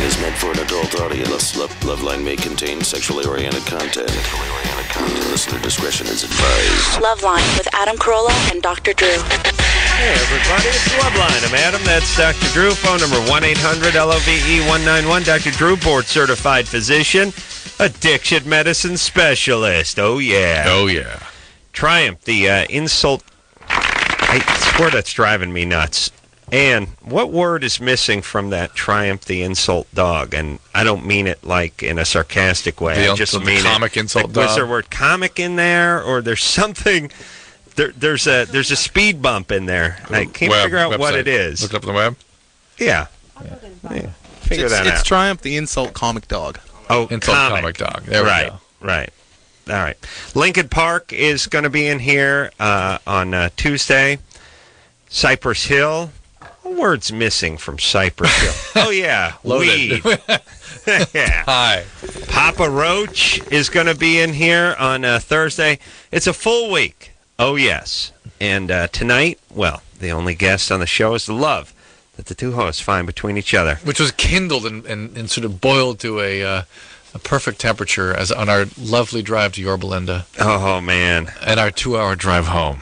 is meant for an adult audience. LoveLine may contain sexually oriented content. Listener discretion is advised. LoveLine with Adam Carolla and Dr. Drew. Hey, everybody, it's LoveLine. I'm Adam. That's Dr. Drew. Phone number 1-800-LOVE-191. Dr. Drew, board-certified physician, addiction medicine specialist. Oh, yeah. Oh, yeah. Triumph, the insult. I swear that's driving me nuts. And what word is missing from that Triumph the insult dog? And I don't mean it like in a sarcastic way. I just mean comic insult dog. Was there a word comic in there, or there's something? There's a speed bump in there. I can't figure out what it is. Look it up on the web. Yeah. Figure that out. It's Triumph the insult comic dog. Oh, insult comic dog. There we go. Right. All right. Lincoln Park is going to be in here on Tuesday. Cypress Hill. What word's missing from Cypress Hill? Oh, yeah. Loaded. Weed. Yeah. Hi. Papa Roach is going to be in here on Thursday. It's a full week. Oh, yes. And tonight, well, the only guest on the show is the love that the two hosts find between each other. Which was kindled and sort of boiled to a perfect temperature as on our lovely drive to Yorba Linda. Oh, man. And our 2-hour drive home.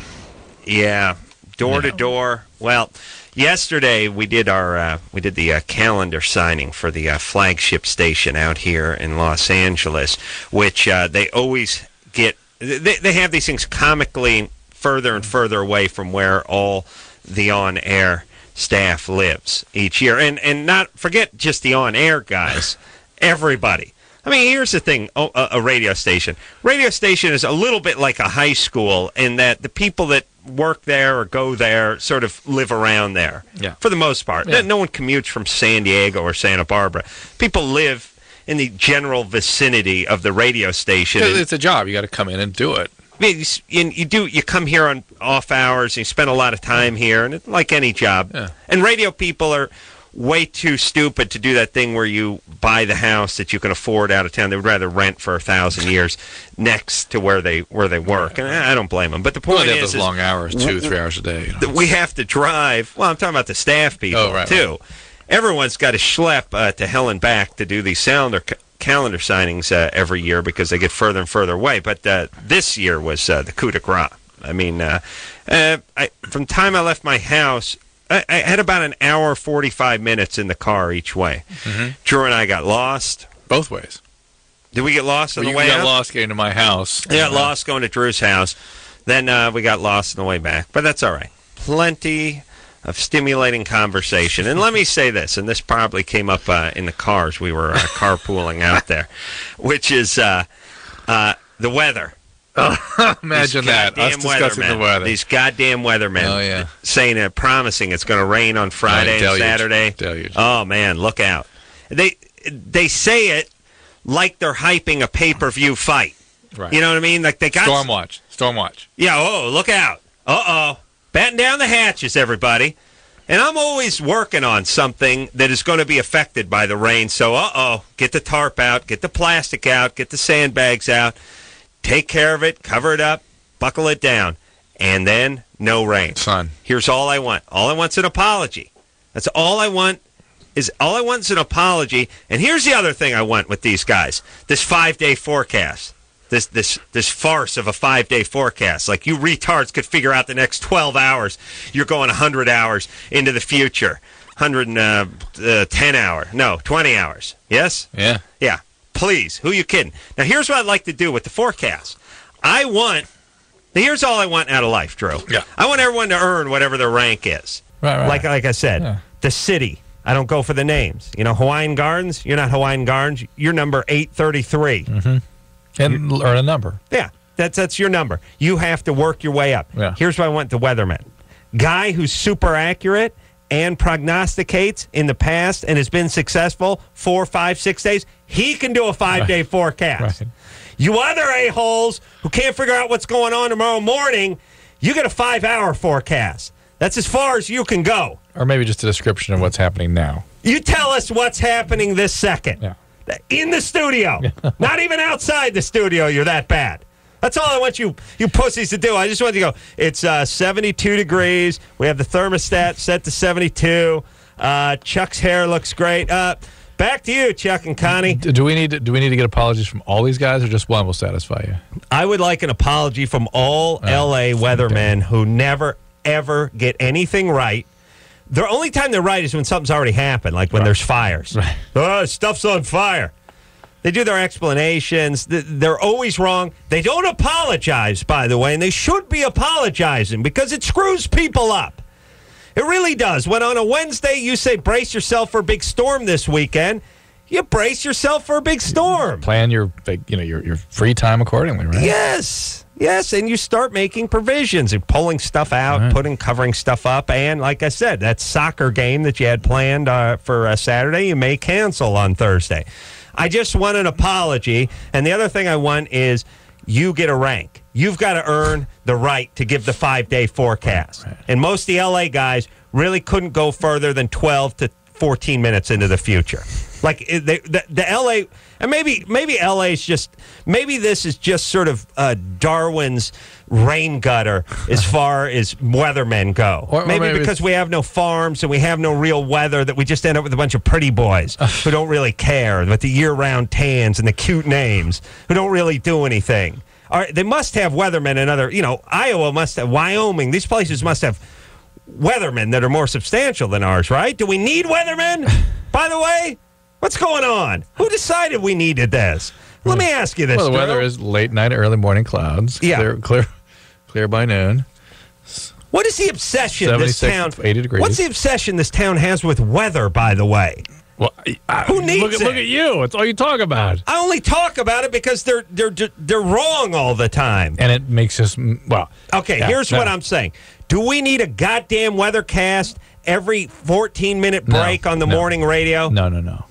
Yeah. Door to door. Well, yesterday we did the calendar signing for the flagship station out here in Los Angeles, which they always get. They have these things comically further and further away from where all the on-air staff lives each year, and not forget just the on-air guys, everybody. I mean, here's the thing, a radio station. Radio station is a little bit like a high school in that the people that work there or go there sort of live around there, for the most part. Yeah. No one commutes from San Diego or Santa Barbara. People live in the general vicinity of the radio station. It's a job. You got to come in and do it. You come here on off hours, and you spend a lot of time here, and it's like any job. Yeah. And radio people are way too stupid to do that thing where you buy the house that you can afford out of town. They would rather rent for 1,000 years next to where they work, and I don't blame them. But the point is, those long hours, 2-3 hours a day. We have to drive. Well, I'm talking about the staff people too. Right. Everyone's got to schlep to hell and back to do these calendar signings every year because they get further and further away. But this year was the coup de grace. I mean, from the time I left my house, I had about an hour, 45 minutes in the car each way. Mm-hmm. Drew and I got lost. Both ways. Did we get lost on the way out? We got lost getting to my house. We got lost going to Drew's house. Then we got lost on the way back. But that's all right. Plenty of stimulating conversation. And let me say this, and this probably came up in the cars. We were carpooling out there, which is the weather. Imagine that. Us discussing the weather. These goddamn weathermen saying, promising it's going to rain on Friday and Saturday. Deluge. Oh, man, look out. They say it like they're hyping a pay-per-view fight. Right. You know what I mean? Like they got Storm watch. Yeah, look out. Uh-oh. Batten down the hatches, everybody. And I'm always working on something that is going to be affected by the rain. So, get the tarp out, get the plastic out, get the sandbags out. Take care of it, cover it up, buckle it down, and then no rain. Son. Here's all I want. All I want's an apology. That's all I want. All I want is an apology. And here's the other thing I want with these guys: this 5-day forecast, this farce of a 5-day forecast. Like you retards could figure out the next 12 hours. You're going 100 hours into the future, 110 hour, no, 20 hours. Yes. Yeah. Yeah. Please, who you kidding? Now, here's what I'd like to do with the forecast. Here's all I want out of life, Drew. Yeah. I want everyone to earn whatever their rank is. Right. Like I said, the city. I don't go for the names. You know, Hawaiian Gardens, you're not Hawaiian Gardens. You're number 833. Mm-hmm. And earn a number. Yeah, that's your number. You have to work your way up. Yeah. Here's what I want the weatherman. Guy who's super accurate and prognosticates in the past and has been successful 4, 5, 6 days, he can do a 5-day forecast. Right. You other a-holes who can't figure out what's going on tomorrow morning, you get a 5-hour forecast. That's as far as you can go. Or maybe just a description of what's happening now. You tell us what's happening this second. Yeah. In the studio. Not even outside the studio, you're that bad. That's all I want you pussies to do. I just want you to go, it's 72 degrees. We have the thermostat set to 72. Chuck's hair looks great. Back to you, Chuck and Connie. Do we need to get apologies from all these guys, or just one will satisfy you? I would like an apology from all L.A. weathermen who never, ever get anything right. The only time they're right is when something's already happened, like when there's fires. Right. Oh, stuff's on fire. They do their explanations. They're always wrong. They don't apologize, by the way, and they should be apologizing because it screws people up. It really does. When on a Wednesday you say brace yourself for a big storm this weekend, you brace yourself for a big storm. Plan your free time accordingly, right? Yes, and you start making provisions and pulling stuff out, covering stuff up, and like I said, that soccer game that you had planned for Saturday, you may cancel on Thursday. I just want an apology, and the other thing I want is you get a rank. You've got to earn the right to give the 5-day forecast. Right. And most of the L.A. guys really couldn't go further than 12 to 14 minutes into the future. Like the L.A. and maybe L.A.'s just maybe this is just sort of Darwin's rain gutter as far as weathermen go. Or maybe because we have no farms and we have no real weather that we just end up with a bunch of pretty boys who don't really care, with the year-round tans and the cute names who don't really do anything. All right, they must have weathermen in other, Iowa must have, Wyoming, these places must have weathermen that are more substantial than ours, right? Do we need weathermen, by the way? What's going on? Who decided we needed this? Let me ask you this. Well, the weather is late night, early morning clouds. Yeah. Clear by noon. What is the obsession this town? 80 degrees. What's the obsession this town has with weather, by the way? Well, who needs it? Look at you. It's all you talk about. I only talk about it because they're wrong all the time. And it makes us, Okay, here's what I'm saying. Do we need a goddamn weathercast every 14-minute break on the morning radio? No.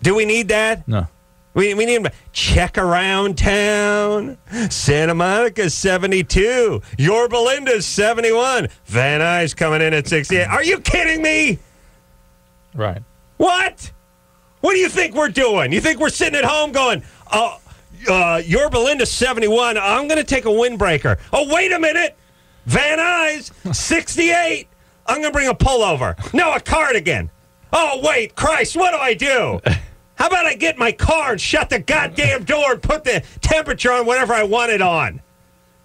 Do we need that? No. We need to check around town. Santa Monica's 72. Yorba Linda's 71. Van Nuys coming in at 68. Are you kidding me? Right. What? What do you think we're doing? You think we're sitting at home going, Yorba Linda's 71. I'm going to take a windbreaker. Oh, wait a minute. Van Nuys, 68. I'm going to bring a pullover. No, a cardigan. Oh, wait, Christ, what do I do? How about I get my car and shut the goddamn door and put the temperature on whatever I want it on?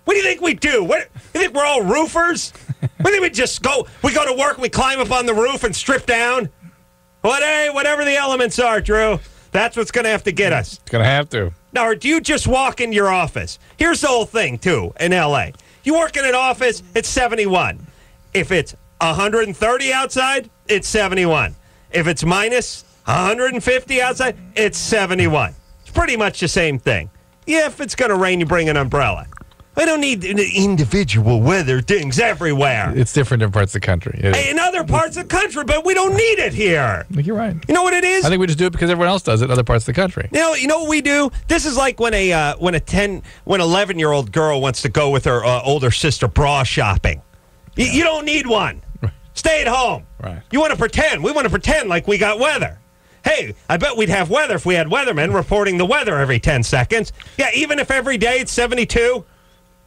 What do you think we do? You think we're all roofers? What do you think we just go to work, we climb up on the roof and strip down? Whatever the elements are, Drew, that's what's going to have to get us. It's going to have to. Now, or do you just walk into your office? Here's the whole thing, too, in L.A. You work in an office, it's 71. If it's 130 outside, it's 71. If it's minus 150 outside, it's 71. It's pretty much the same thing. Yeah, if it's going to rain, you bring an umbrella. We don't need individual weather things everywhere. It's different in parts of the country. In other parts of the country, but we don't need it here. You're right. You know what it is? I think we just do it because everyone else does it in other parts of the country. You know what we do? This is like when 11-year-old girl wants to go with her older sister bra shopping. Yeah. You don't need one. Stay at home. Right. You want to pretend. We want to pretend like we got weather. Hey, I bet we'd have weather if we had weathermen reporting the weather every 10 seconds. Yeah, even if every day it's 72.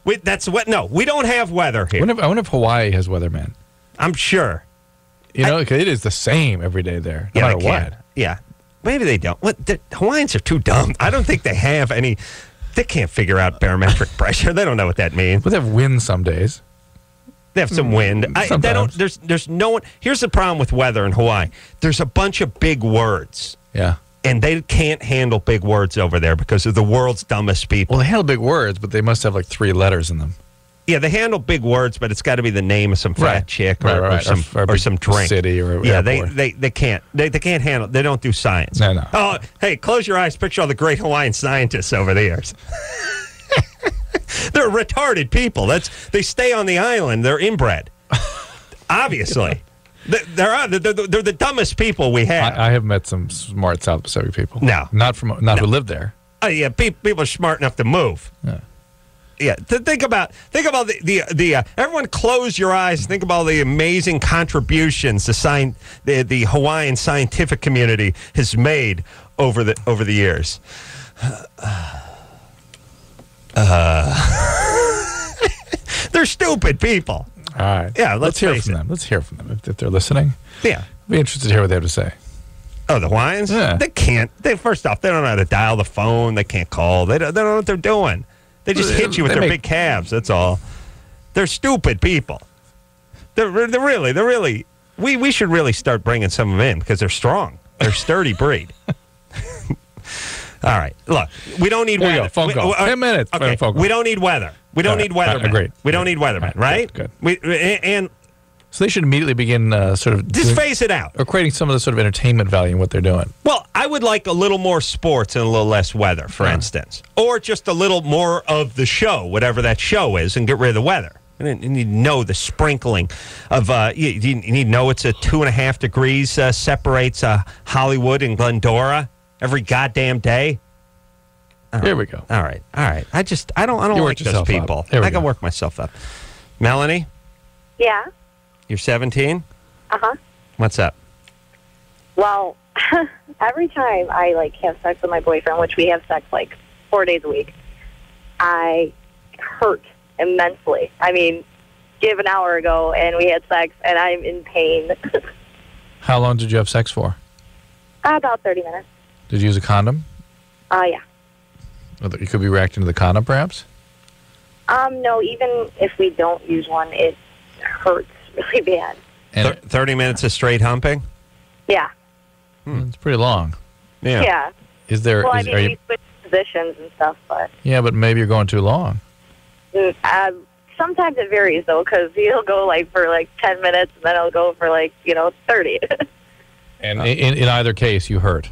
We don't have weather here. I wonder if Hawaii has weathermen. I'm sure. It is the same every day there, no matter what. Yeah. Maybe they don't. The Hawaiians are too dumb. I don't think they have any. They can't figure out barometric pressure. They don't know what that means. But they have wind some days. They have some wind. There's no one. Here's the problem with weather in Hawaii. There's a bunch of big words. Yeah. And they can't handle big words over there because they're the world's dumbest people. Well, they handle big words, but they must have like 3 letters in them. Yeah, they handle big words, but it's got to be the name of some fat chick or some drink. City or yeah, they can't. They can't handle. They don't do science. No. Oh, hey, close your eyes. Picture all the great Hawaiian scientists over the years. They're retarded people. They stay on the island. They're inbred. Obviously. They're the dumbest people we have. I have met some smart South Pacific people. No. Not who live there. Oh, yeah, people are smart enough to move. Yeah. Yeah, think about the everyone close your eyes. Think about the amazing contributions the Hawaiian scientific community has made over the years. They're stupid people. All right. Yeah, let's hear from them. Let's hear from them if they're listening. Yeah. I'd be interested to hear what they have to say. Oh, the Hawaiians? Yeah. They can't. First off, they don't know how to dial the phone. They can't call. They don't know what they're doing. They just hit you with their big calves. That's all. They're stupid people. They're really. We should really start bringing some of them in because they're strong. They're sturdy breed. All right. Look, we don't need weather. Phone call. 10 minutes. Okay. Phone call. We don't need weather. We don't need weathermen. Agreed. We don't need weathermen, right? Good. And So they should immediately begin sort of just phase it out. or creating some of the sort of entertainment value in what they're doing. Well, I would like a little more sports and a little less weather, for instance. Or just a little more of the show, whatever that show is, and get rid of the weather. You need to know the sprinkling of, you need to know it's a 2.5 degrees separates Hollywood and Glendora every goddamn day. Here we go. All right. I don't You like worked those yourself people. up. There we I can go. work myself up. Melanie, Yeah. you're 17? Uh-huh. What's up? Well, every time I, have sex with my boyfriend, which we have sex, 4 days a week, I hurt immensely. I mean, give an hour ago, and we had sex, and I'm in pain. How long did you have sex for? About 30 minutes. Did you use a condom? Yeah. You could be reacting to the condom, perhaps? No, even if we don't use one, it hurts really bad. And 30 minutes of straight humping? Yeah. it's pretty long. Yeah. Is there? Well, are you, we switch positions and stuff, but yeah, but maybe you're going too long. sometimes it varies, though, because he'll go, for 10 minutes, and then I'll go for, 30. And in either case, you hurt.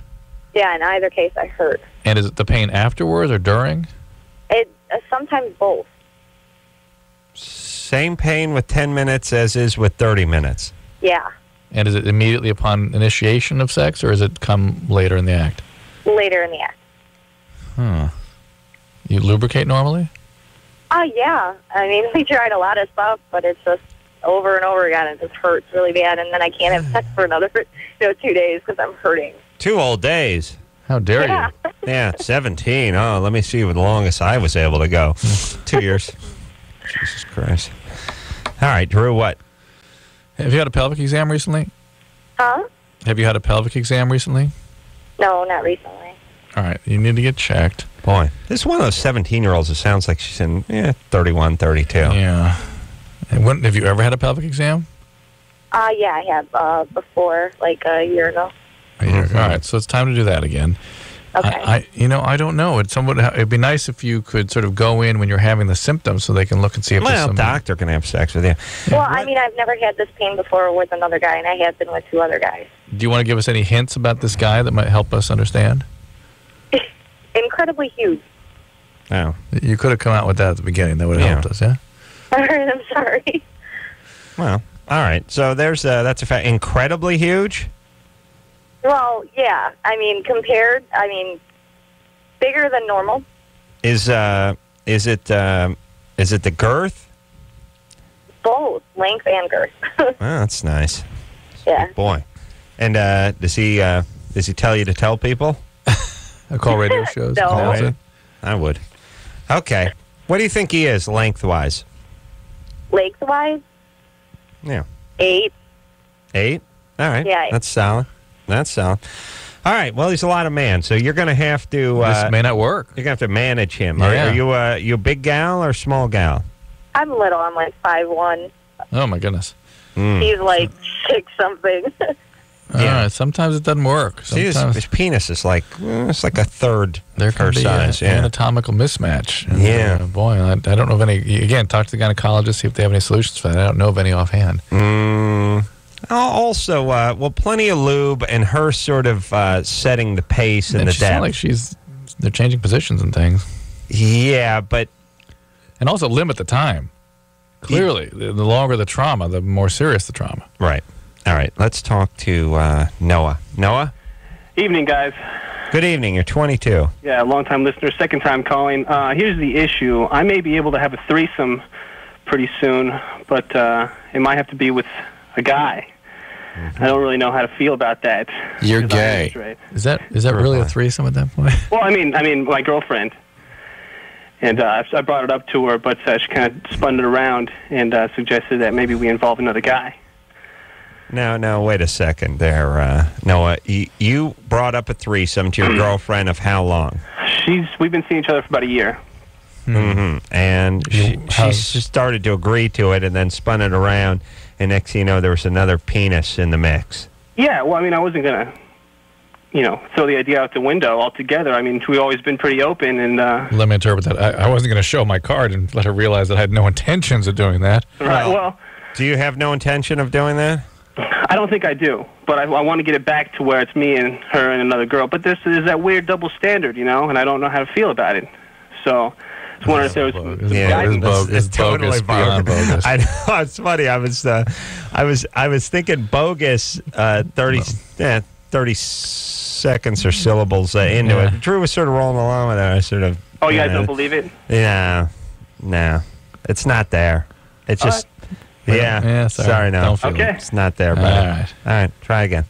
Yeah, in either case, I hurt. And is it the pain afterwards or during? It sometimes both. Same pain with 10 minutes as is with 30 minutes. Yeah, And is it immediately upon initiation of sex, or does it come later in the act? later in the act. Huh. You lubricate normally? Yeah. I mean, we tried a lot of stuff, but it's just over and over again. It just hurts really bad, and then I can't have sex for another 2 days because I'm hurting. 2 whole days. How dare Yeah. you? Yeah, 17. Oh, let me see what the longest I was able to go. 2 years. Jesus Christ. All right, Drew, what? Have you had a pelvic exam recently? Huh? Have you had a pelvic exam recently? No, not recently. All right, you need to get checked. Boy, this is one of those 17-year-olds that sounds like she's in 31, 32. Yeah. And have you ever had a pelvic exam? Yeah, I have before, a year ago. All right, so it's time to do that again. Okay. I don't know. It'd be nice if you could sort of go in when you're having the symptoms so they can look and see if there's Well, some... doctor can have sex with you. Well, I mean, I've never had this pain before with another guy, and I have been with 2 other guys. Do you want to give us any hints about this guy that might help us understand? Incredibly huge. Oh. You could have come out with that at the beginning. That would have helped us, yeah? All right, I'm sorry. Well, all right. So that's a fact. Incredibly huge? Well, yeah. I mean, bigger than normal. Is it the girth? Both length and girth. Oh, that's nice. Yeah. Boy. And does he tell you to tell people? I call radio shows. No. Announce it. I would. Okay. What do you think he is lengthwise? Lengthwise, Yeah. 8. 8? All right. Yeah. That's solid. All right. Well, he's a lot of man, so you're going to have to... This may not work. You're going to have to manage him. Yeah. Are you a big gal or small gal? I'm little. I'm 5'1". Oh, my goodness. He's 6 something. All right, sometimes it doesn't work. See, Sometimes his penis is it's like a third there can her be size. an anatomical mismatch. And, Yeah. boy, I don't know of any... Again, talk to the gynecologist, see if they have any solutions for that. I don't know of any offhand. Also, plenty of lube and her sort of setting the pace and the she sounds depth. like they're changing positions and things. Yeah, but... And also limit the time. Clearly, the longer the trauma, the more serious the trauma. Right. All right, let's talk to Noah. Noah? Evening, guys. Good evening. You're 22. Yeah, long-time listener, second time calling. Here's the issue. I may be able to have a threesome pretty soon, but it might have to be with a guy. I don't really know how to feel about that. You're 'cause I am gay. straight. Is that really a threesome at that point? Well, I mean, my girlfriend. And I brought it up to her, but she kind of spun it around and suggested that maybe we involve another guy. No, wait a second there. Noah, you brought up a threesome to your girlfriend of how long? We've been seeing each other for about a year. Mm-hmm. And she started to agree to it and then spun it around, and next thing you know, there was another penis in the mix. Yeah, well, I mean, I wasn't going to, throw the idea out the window altogether. I mean, we've always been pretty open, and... Let me interpret that. I wasn't going to show my card and let her realize that I had no intentions of doing that. Right, well... Do you have no intention of doing that? I don't think I do, but I want to get it back to where it's me and her and another girl. But this is that weird double standard, and I don't know how to feel about it. So... I was wondering if there was... It's totally beyond bogus. I know, it's funny. I was thinking bogus 30 seconds or syllables into it. Drew was sort of rolling along with it. I sort of... Oh, you guys don't believe it? Yeah. No. It's not there. It's just... Yeah. Sorry, no. Okay. It's not there, buddy. All right. Try again.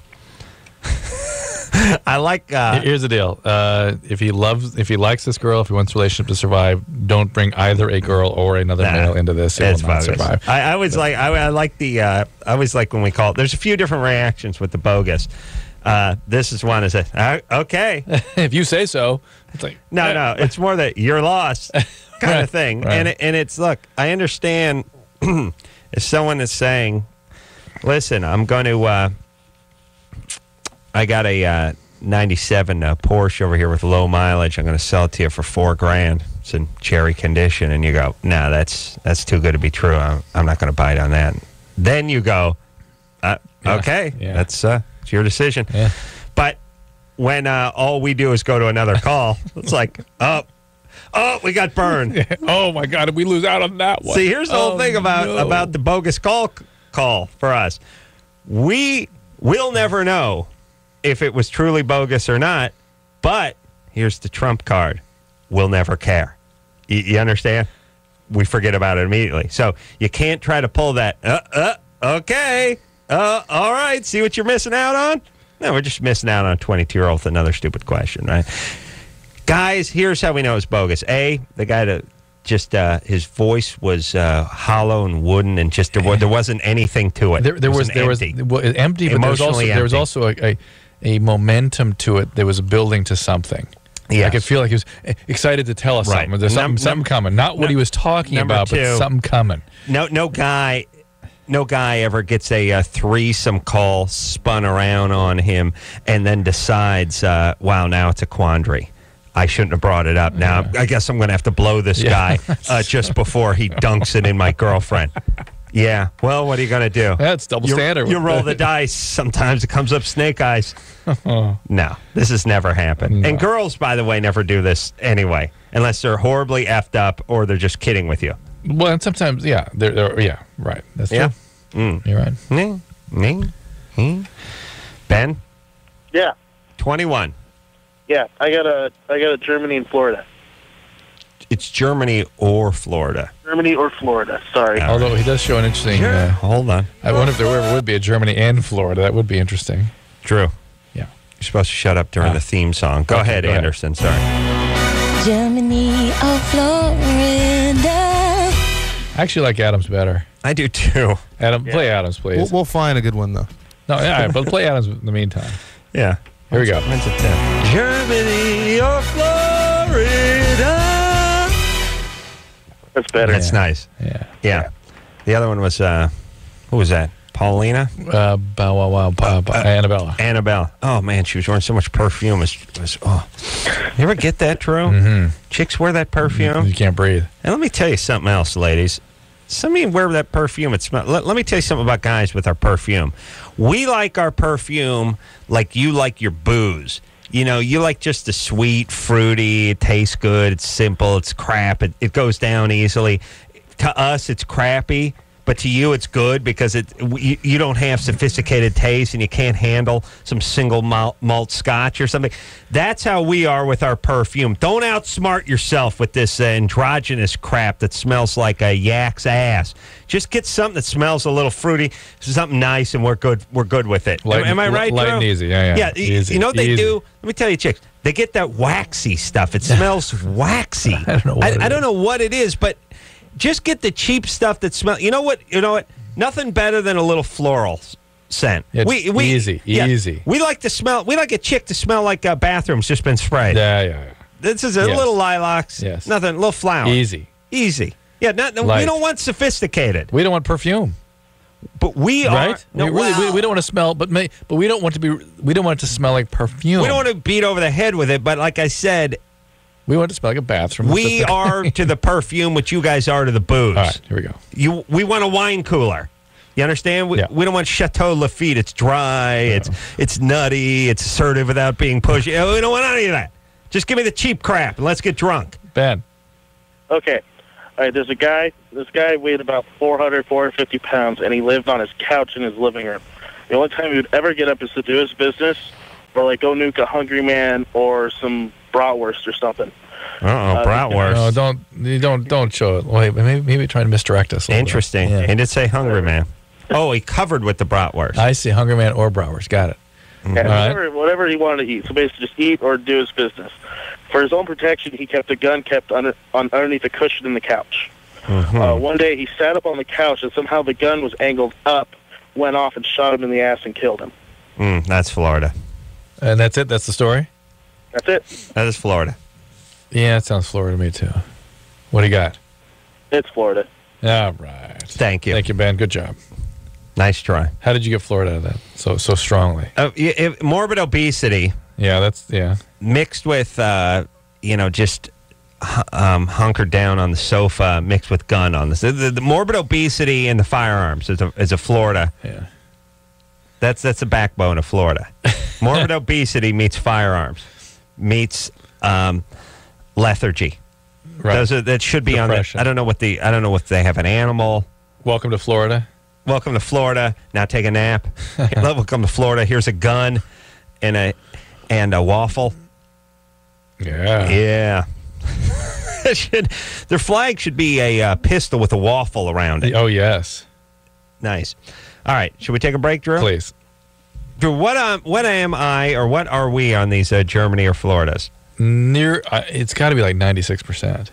I like... Here's the deal. If he likes this girl, if he wants the relationship to survive, don't bring either a girl or another male into this. It will not survive. I always like when we call it. There's a few different reactions with the bogus. This is one. Is that okay? If you say so. It's like no. It's more that you're lost kind of thing. Right. And it's look. I understand if someone is saying, "Listen, I'm going to." I got a 97 Porsche over here with low mileage. I'm going to sell it to you for $4,000. It's in cherry condition, and you go, "No, that's too good to be true. I'm not going to bite on that." Then you go, "Okay, that's it's your decision." Yeah. But when all we do is go to another call, it's like, oh, we got burned. Oh my God, did we lose out on that one? See, here's the whole thing about the bogus call for us. We will never know if it was truly bogus or not, but here's the trump card. We'll never care. You understand? We forget about it immediately. So you can't try to pull that, okay, all right, see what you're missing out on? No, we're just missing out on a 22-year-old with another stupid question, right? Guys, here's how we know it's bogus. A, the guy that just his voice was hollow and wooden, and just there wasn't anything to it. There was empty, but there was also a momentum to it. There was a building to something. Yes. I could feel like he was excited to tell us something. There's something coming. Not what he was talking about, but something coming. No guy ever gets a threesome call spun around on him and then decides, wow, now it's a quandary. I shouldn't have brought it up. Now, I guess I'm going to have to blow this guy just before he dunks it in my girlfriend. Yeah, well, what are you going to do? That's double standard. You roll the dice. Sometimes it comes up snake eyes. No, this has never happened. No. And girls, by the way, never do this anyway, unless they're horribly effed up or they're just kidding with you. Well, and sometimes, they're right. That's true. You're right. Ben? Yeah. 21. Yeah, I got a Germany and Florida. It's Germany or Florida. Germany or Florida, sorry. Although he does show an interesting... hold on. I wonder if there ever would be a Germany and Florida. That would be interesting. Drew. Yeah. You're supposed to shut up during the theme song. Go ahead, Anderson. Sorry. Germany or Florida. I actually like Adams better. I do too. Adam, play Adams, please. We'll find a good one, though. No, but play Adams in the meantime. Yeah. Here we go. When's it 10? Germany or Florida. That's better. That's nice. Yeah. The other one was, who was that? Paulina? Annabella. Annabella. Oh, man, she was wearing so much perfume. You ever get that, Drew? Mm-hmm. Chicks wear that perfume. You can't breathe. And let me tell you something else, ladies. Some of you wear that perfume. Let me tell you something about guys with our perfume. We like our perfume like you like your booze. You know, you like just the sweet, fruity, it tastes good, it's simple, it's crap, it goes down easily. To us, it's crappy, but to you, it's good because you don't have sophisticated taste and you can't handle some single malt scotch or something. That's how we are with our perfume. Don't outsmart yourself with this androgynous crap that smells like a yak's ass. Just get something that smells a little fruity, something nice, and we're good with it. Am I right, light Drew? and easy, yeah. Easy, you know what they do? Let me tell you, chicks. They get that waxy stuff. It smells waxy. I don't know what it is, but just get the cheap stuff that smells. You know what? Nothing better than a little floral scent. It's easy. We like to smell. We like a chick to smell like a bathroom's just been sprayed. Yeah. This is a little lilacs. Yes. Nothing. A little flower. Easy. Yeah. We don't want sophisticated. We don't want perfume. But we right? are. No, we don't want to smell, but we don't want to be. We don't want it to smell like perfume. We don't want to beat over the head with it. But like I said, we want it to smell like a bathroom. We are to the perfume what you guys are to the booze. All right, here we go. We want a wine cooler. You understand? We don't want Chateau Lafite. It's dry. It's nutty. It's assertive without being pushy. We don't want any of that. Just give me the cheap crap and let's get drunk. Ben. Okay. All right, there's a guy. This guy weighed about 450 pounds, and he lived on his couch in his living room. The only time he would ever get up is to do his business, or like go nuke a Hungry Man or some bratwurst or something. Bratwurst. No, don't show it. Wait, maybe trying to misdirect us. Interesting. Yeah. He did say Hungry Man. Oh, he covered with the bratwurst. I see Hungry Man or bratwurst. Got it. Yeah, whatever he wanted to eat. So basically, just eat or do his business. For his own protection, he kept a gun underneath the cushion in the couch. Mm-hmm. One day, he sat up on the couch, and somehow the gun was angled up, went off, and shot him in the ass and killed him. That's Florida. And that's it? That's the story? That's it. That is Florida. Yeah, it sounds Florida to me, too. What do you got? It's Florida. All right. Thank you. Thank you, Ben. Good job. Nice try. How did you get Florida out of that so strongly? Morbid obesity. Yeah, mixed with just hunkered down on the sofa, mixed with gun on this. The morbid obesity and the firearms is a Florida. Yeah, that's the backbone of Florida. Morbid obesity meets firearms meets lethargy. Right. That should be Depression. on the. I don't know if they have an animal. Welcome to Florida. Welcome to Florida. Now take a nap. Welcome to Florida. Here's a gun and a waffle. Yeah. Their flag should be a pistol with a waffle around it. Oh, yes. Nice. All right. Should we take a break, Drew? Please. Drew, what am I or what are we on these Germany or Floridas? It's got to be like 96%.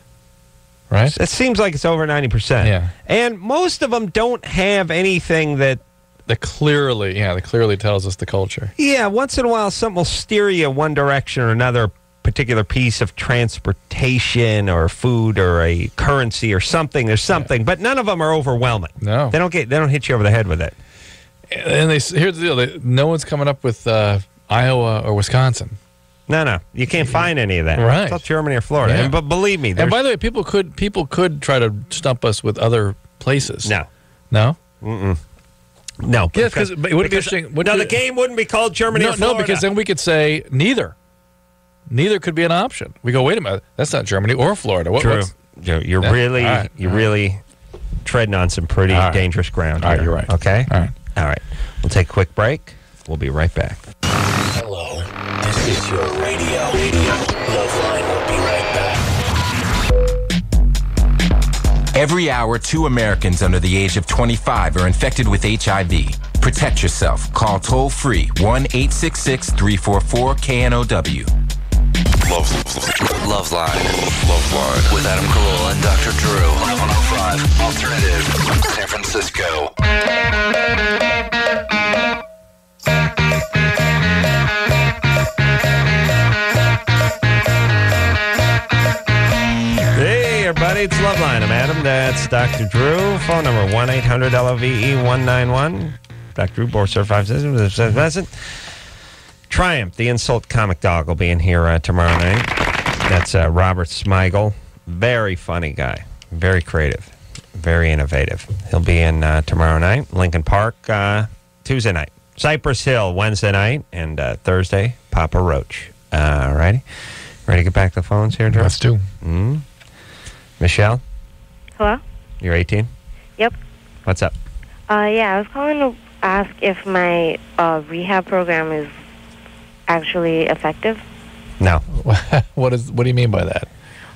Right? It seems like it's over 90%. Yeah. And most of them don't have anything that clearly tells us the culture. Yeah, once in a while something will steer you one direction or another, particular piece of transportation or food or a currency or something. There's something, but none of them are overwhelming. No. They don't hit you over the head with it. And here's the deal. No one's coming up with Iowa or Wisconsin. No, you can't find any of that. Right. It's all Germany or Florida. Yeah. But believe me, and by the way, people could try to stump us with other places. No. Mm-mm. No. Yeah, because it would be interesting. The game wouldn't be called Germany or Florida. No, because then we could say neither. Neither could be an option. We go, wait a minute, that's not Germany or Florida. You're really treading on some pretty dangerous ground. All right, you're right. Okay? All right. We'll take a quick break. We'll be right back. Hello, this is your radio. LoveLine will be right back. Every hour, 2 Americans under the age of 25 are infected with HIV. Protect yourself. Call toll-free 1-866-344-KNOW. LoveLine with Adam Carolla and Dr. Drew on 105 Alternative, San Francisco. Hey, everybody, it's LoveLine. I'm Adam. That's Dr. Drew. Phone number 1-800-LOVE-191. Dr. Drew, board certified physician. Triumph, the insult comic dog, will be in here tomorrow night. That's Robert Smigel. Very funny guy. Very creative. Very innovative. He'll be in tomorrow night. Lincoln Park, Tuesday night. Cypress Hill, Wednesday night. And Thursday, Papa Roach. All righty. Ready to get back to the phones here, Drew? Let's do. Michelle? Hello? You're 18? Yep. What's up? Yeah, I was calling to ask if my rehab program is actually effective. No. What do you mean by that?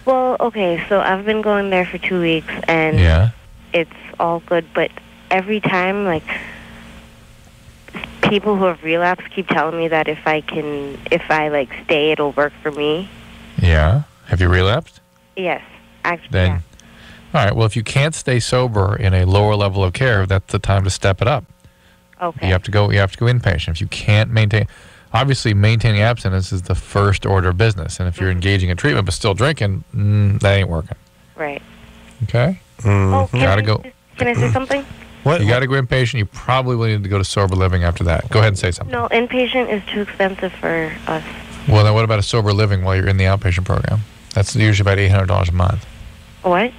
Well, okay, so I've been going there for 2 weeks, and it's all good, but every time, like, people who have relapsed keep telling me that if I stay, it'll work for me. Yeah. Have you relapsed? Yes. Actually, then, all right. Well, if you can't stay sober in a lower level of care, that's the time to step it up. Okay. You have to go inpatient. If you can't maintain, obviously maintaining abstinence is the first order of business. And if you're engaging in treatment but still drinking, that ain't working. Right. Okay. Oh, You gotta go. Can I say something? What? You got to go inpatient. You probably will need to go to sober living after that. Go ahead and say something. No, inpatient is too expensive for us. Well, then what about a sober living while you're in the outpatient program? That's usually about $800 a month. What?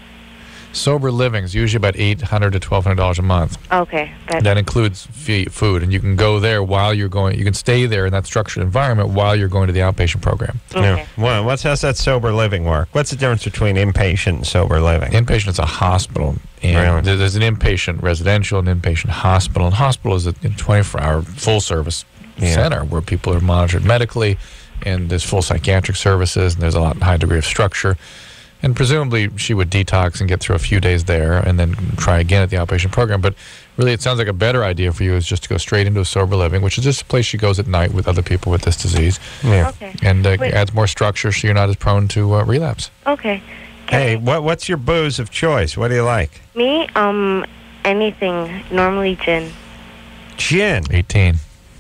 Sober living is usually about $800 to $1,200 a month. Okay. That includes food, and you can go there while you're going. You can stay there in that structured environment while you're going to the outpatient program. Okay. Yeah. Well, how's that sober living work? What's the difference between inpatient and sober living? Inpatient is a hospital, and there's an inpatient residential and inpatient hospital. And hospital is a 24-hour full-service center where people are monitored medically, and there's full psychiatric services, and there's a high degree of structure. And presumably she would detox and get through a few days there and then try again at the outpatient program. But really it sounds like a better idea for you is just to go straight into a sober living, which is just a place she goes at night with other people with this disease. Yeah. Okay. And adds more structure so you're not as prone to relapse. Okay. Hey, what's your booze of choice? What do you like? Me, anything. Normally gin. Gin. 18.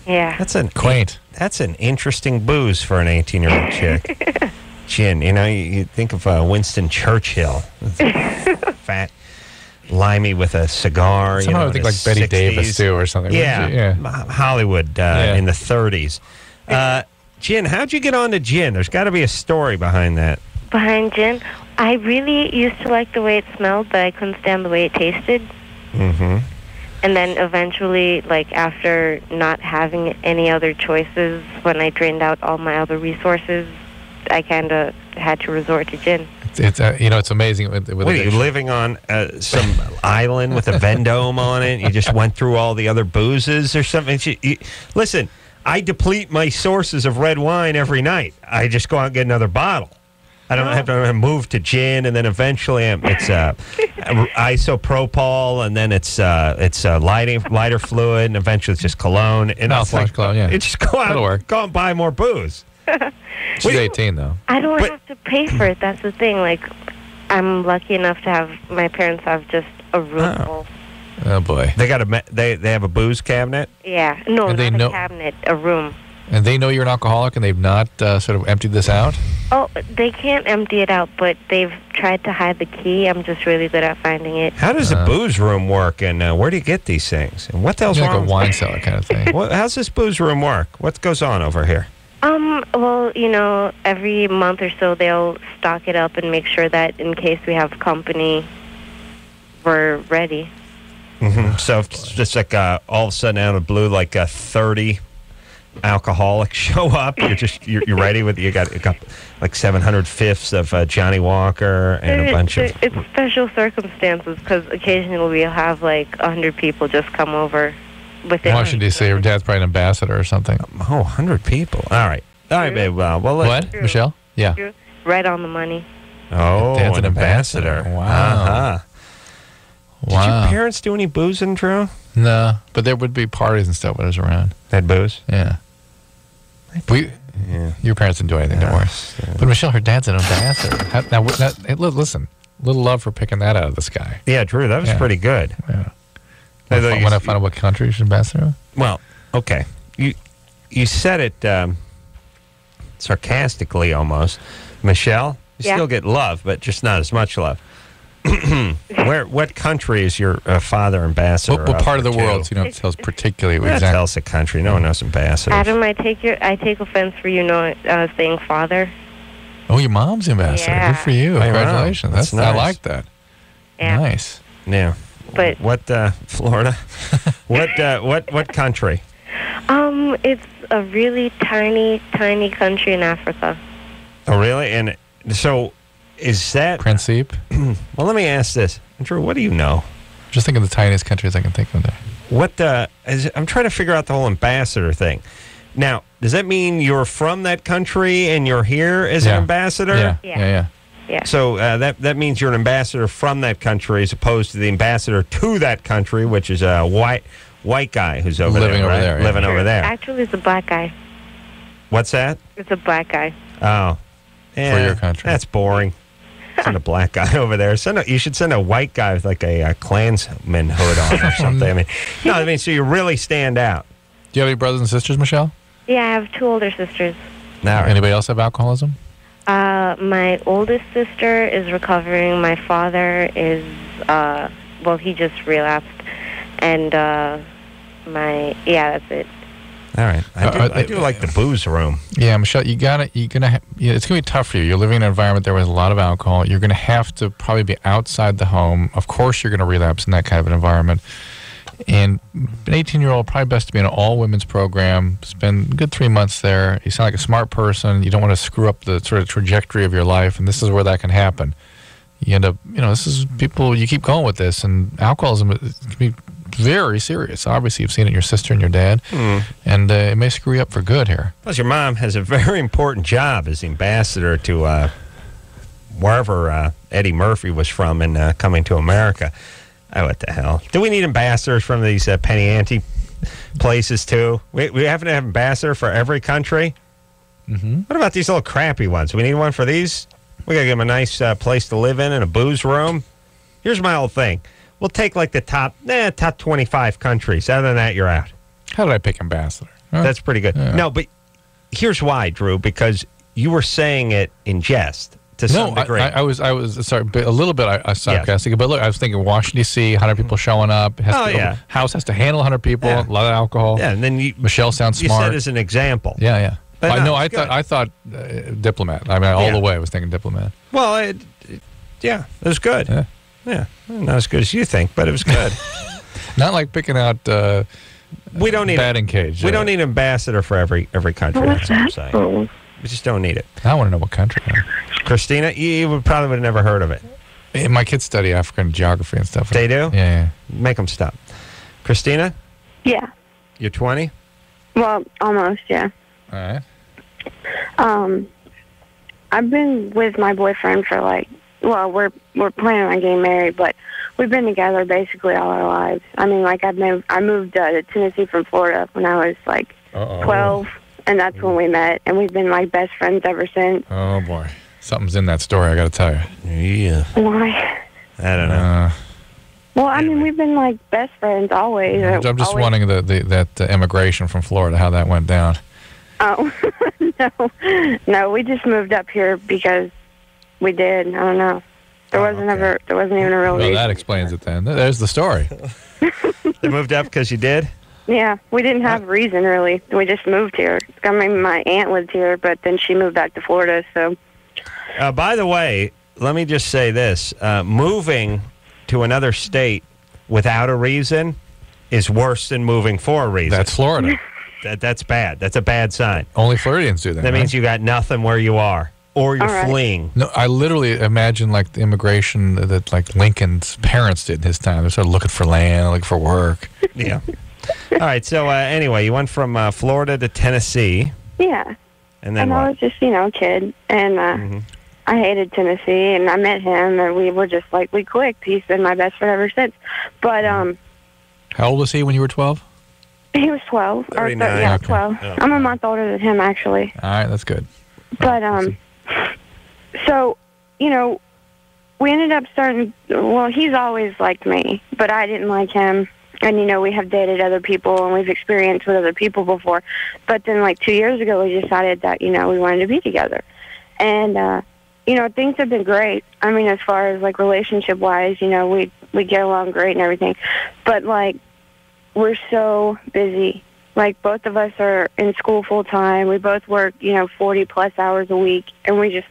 Yeah. Quaint. That's an interesting booze for an 18-year-old chick. Gin. You think of Winston Churchill. Fat, limey with a cigar. Somehow I think like Betty Davis, too, or something. Yeah. Hollywood in the 30s. Gin, how'd you get on to gin? There's got to be a story behind that. Behind gin? I really used to like the way it smelled, but I couldn't stand the way it tasted. Mm-hmm. And then eventually, like, after not having any other choices, when I drained out all my other resources, I kind of had to resort to gin. It's amazing. With what are you living on some island with a Vendome on it? You just went through all the other boozes or something? Listen, I deplete my sources of red wine every night. I just go out and get another bottle. I don't have to move to gin, and then eventually it's isopropyl, and then it's lighter fluid, and eventually it's just cologne. And cologne, yeah. It's just go out and buy more booze. She's 18, though. I don't have to pay for it. That's the thing. Like, I'm lucky enough to have my parents have just a room full. Oh boy. They got they have a booze cabinet. Yeah. No, not a cabinet. A room. And they know you're an alcoholic, and they've not sort of emptied this out? Oh, they can't empty it out, but they've tried to hide the key. I'm just really good at finding it. How does a booze room work, and where do you get these things? And what the hell's wrong? Like a wine cellar kind of thing. How's this booze room work? What goes on over here? Well, every month or so they'll stock it up and make sure that in case we have company, we're ready. Mm-hmm. So if it's just like all of a sudden out of the blue, like 30 alcoholics show up, you're ready with you got like 700 fifths of Johnny Walker and a bunch of. It's special circumstances because occasionally we'll have like 100 people just come over. Washington, D.C. Your dad's probably an ambassador or something. 100 people. All right, babe. What, Michelle? Yeah. True. Right on the money. Oh, Dad's an ambassador. Wow. Uh-huh. Wow. Did your parents do any boozing, Drew? No, but there would be parties and stuff when I was around. They had booze? Yeah. Your parents didn't do anything, don't worry. But Michelle, her dad's an ambassador. Listen, little love for picking that out of the sky. Yeah, Drew, that was pretty good. Yeah. When I find out what country she's ambassador of? Well, okay. You said it sarcastically almost. Michelle, you still get love, but just not as much love. What country is your father ambassador? What part of the world? So you don't tell us particularly exactly. Tell us a country. No one knows ambassadors. Adam, I take offense for saying father. Oh, your mom's the ambassador. Yeah. Good for you. Congratulations. That's nice. I like that. Yeah. Nice. Yeah. But what Florida? What country? It's a really tiny country in Africa. Oh, really? And so is that Principe? Well, let me ask this. Drew, what do you know? Just think of the tiniest countries I can think of there. I'm trying to figure out the whole ambassador thing. Now, does that mean you're from that country and you're here as an ambassador? Yeah. So that means you're an ambassador from that country as opposed to the ambassador to that country, which is a white guy who's living over there. Actually, it's a black guy. What's that? It's a black guy. Oh. For your country. That's boring. Send a black guy over there. You should send a white guy with like a Klansman hood on or something. So you really stand out. Do you have any brothers and sisters, Michelle? Yeah, I have 2 older sisters. Anybody else have alcoholism? My oldest sister is recovering. My father is, he just relapsed. And that's it. All right. I do like the booze room. Yeah, Michelle, it's going to be tough for you. You're living in an environment there with a lot of alcohol. You're going to have to probably be outside the home. Of course, you're going to relapse in that kind of an environment. And an 18-year-old, probably best to be in an all-women's program, spend a good 3 months there. You sound like a smart person. You don't want to screw up the sort of trajectory of your life, and this is where that can happen. You end up, this is people, you keep going with this, and alcoholism can be very serious. Obviously, you've seen it in your sister and your dad, and it may screw you up for good here. Plus, your mom has a very important job as the ambassador to wherever Eddie Murphy was from and coming to America. Oh, what the hell? Do we need ambassadors from these penny ante places, too? We have to have an ambassador for every country? Mm-hmm. What about these little crappy ones? We need one for these? We got to give them a nice place to live in and a booze room? Here's my whole thing. We'll take like the top 25 countries. Other than that, you're out. How did I pick ambassador? Huh? That's pretty good. Yeah. No, but here's why, Drew, because you were saying it in jest. To some degree. I was sorry, a little bit sarcastic, but look, I was thinking Washington, D.C., 100 people showing up. House has to handle 100 people, a lot of alcohol. Yeah, and then Michelle sounds smart. You said as an example. Yeah. But I thought diplomat. I mean, all the way I was thinking diplomat. Well, it was good. Yeah. Not as good as you think, but it was good. Not like picking out we don't need batting cage. We don't need an ambassador for every country. That's what I'm saying. We just don't need it. I want to know what country. Christina, you probably would have never heard of it. My kids study African geography and stuff. They do? Yeah. Make them stop. Christina? Yeah. You're 20? Well, almost, yeah. All right. I've been with my boyfriend for we're planning on getting married, but we've been together basically all our lives. I mean, I moved to Tennessee from Florida when I was 12. And that's when we met, and we've been best friends ever since. Oh boy, something's in that story. I got to tell you. Yeah. Why? I don't know. Well, I mean, we've been best friends always. I'm just wondering that immigration from Florida, how that went down. Oh no, we just moved up here because we did. I don't know. There wasn't even a real reason. Well, that explains it then. There's the story. They moved up because you did? Yeah, we didn't have a reason, really. We just moved here. I mean, my aunt lived here, but then she moved back to Florida, so... By the way, let me just say this. Moving to another state without a reason is worse than moving for a reason. That's Florida. That's bad. That's a bad sign. Only Floridians do that. That means you got nothing where you are, or you're fleeing. No, I literally imagine the immigration that Lincoln's parents did in his time. They started looking for land, looking for work. Yeah. All right, so anyway, you went from Florida to Tennessee. Yeah. And then I was just, a kid, and I hated Tennessee, and I met him, and we were just we clicked. He's been my best friend ever since. But, how old was he when you were 12? He was 12. 39. Yeah, Okay. 12. Oh. I'm a month older than him, actually. All right, that's good. But, so, we ended up he's always liked me, but I didn't like him. And, we have dated other people, and we've experienced with other people before. But then, 2 years ago, we decided that, we wanted to be together. And, things have been great. I mean, as far as, relationship-wise, we get along great and everything. But, we're so busy. Both of us are in school full-time. We both work, 40-plus hours a week. And we just,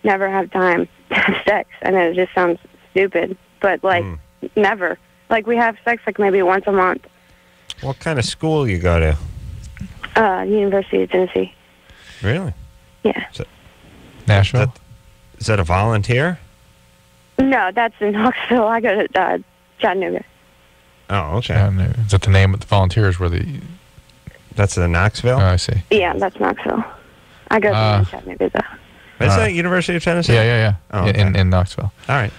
never have time to have sex. I know it just sounds stupid. But, never. We have sex maybe once a month. What kind of school you go to? University of Tennessee. Really? Yeah. Nashville? Is that a volunteer? No, that's in Knoxville. I go to Chattanooga. Oh, okay. Is that the name of the volunteers were the... That's in Knoxville? Oh, I see. Yeah, that's Knoxville. I go to Chattanooga, though. Is that University of Tennessee? Yeah. Oh, okay. in Knoxville. All right.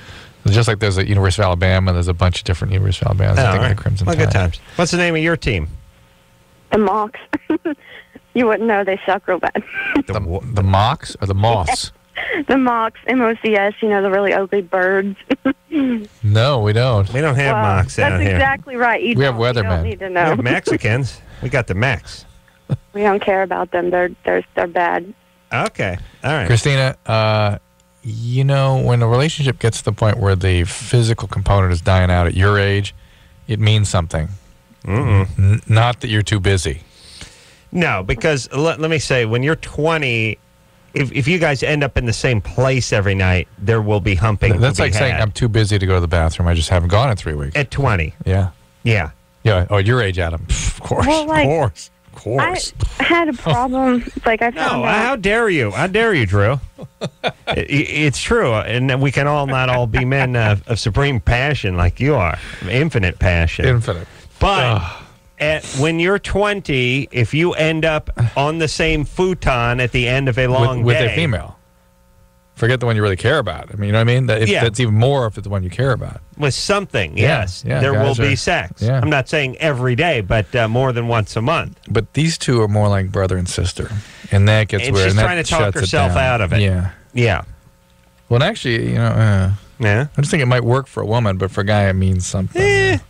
Just like there's a University of Alabama, there's a bunch of different University of Alabamas. I think right. the Crimson Well, Tide. good times. What's the name of your team? The Mocs. You wouldn't know. They suck real bad. The Mocs or the Moths? the mocks, MOCS, the really ugly birds. No, we don't. We don't have mocks out That's here. exactly right. We have You don't weathermen. need to We know. have Mexicans. We got the Mex. We don't care about them. They're bad. Okay. All right. Christina, when a relationship gets to the point where the physical component is dying out at your age, it means something. Not that you're too busy. No, because let me say, when you're 20, if you guys end up in the same place every night, there will be humping. That's like saying I'm too busy to go to the bathroom. I just haven't gone in 3 weeks. At 20. Yeah. Yeah. Yeah. Oh, at your age, Adam. Of course. Well, like, of course. I had a problem. I found out. How dare you? How dare you, Drew? It's true, and we can not all be men of supreme passion like you are, infinite passion. Infinite. But when you're 20, if you end up on the same futon at the end of a long with day, a female, forget the one you really care about. I mean, you know what I mean? That's even more if it's the one you care about. with something, yes, there will be sex. Yeah. I'm not saying every day, but more than once a month. But these two are more like brother and sister, and that gets And weird. she's and that trying to talk shuts it herself down. out of it. Yeah. Yeah. Well, and actually, Yeah. I just think it might work for a woman, but for a guy, it means something.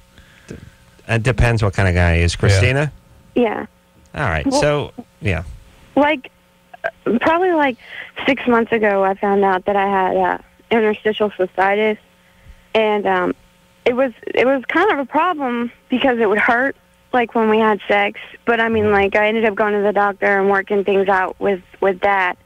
It depends what kind of guy he is. Christina? Yeah. All right. Well- So, yeah. Probably 6 months ago, I found out that I had interstitial cystitis, and it was kind of a problem because it would hurt when we had sex. But I mean, I ended up going to the doctor and working things out with that.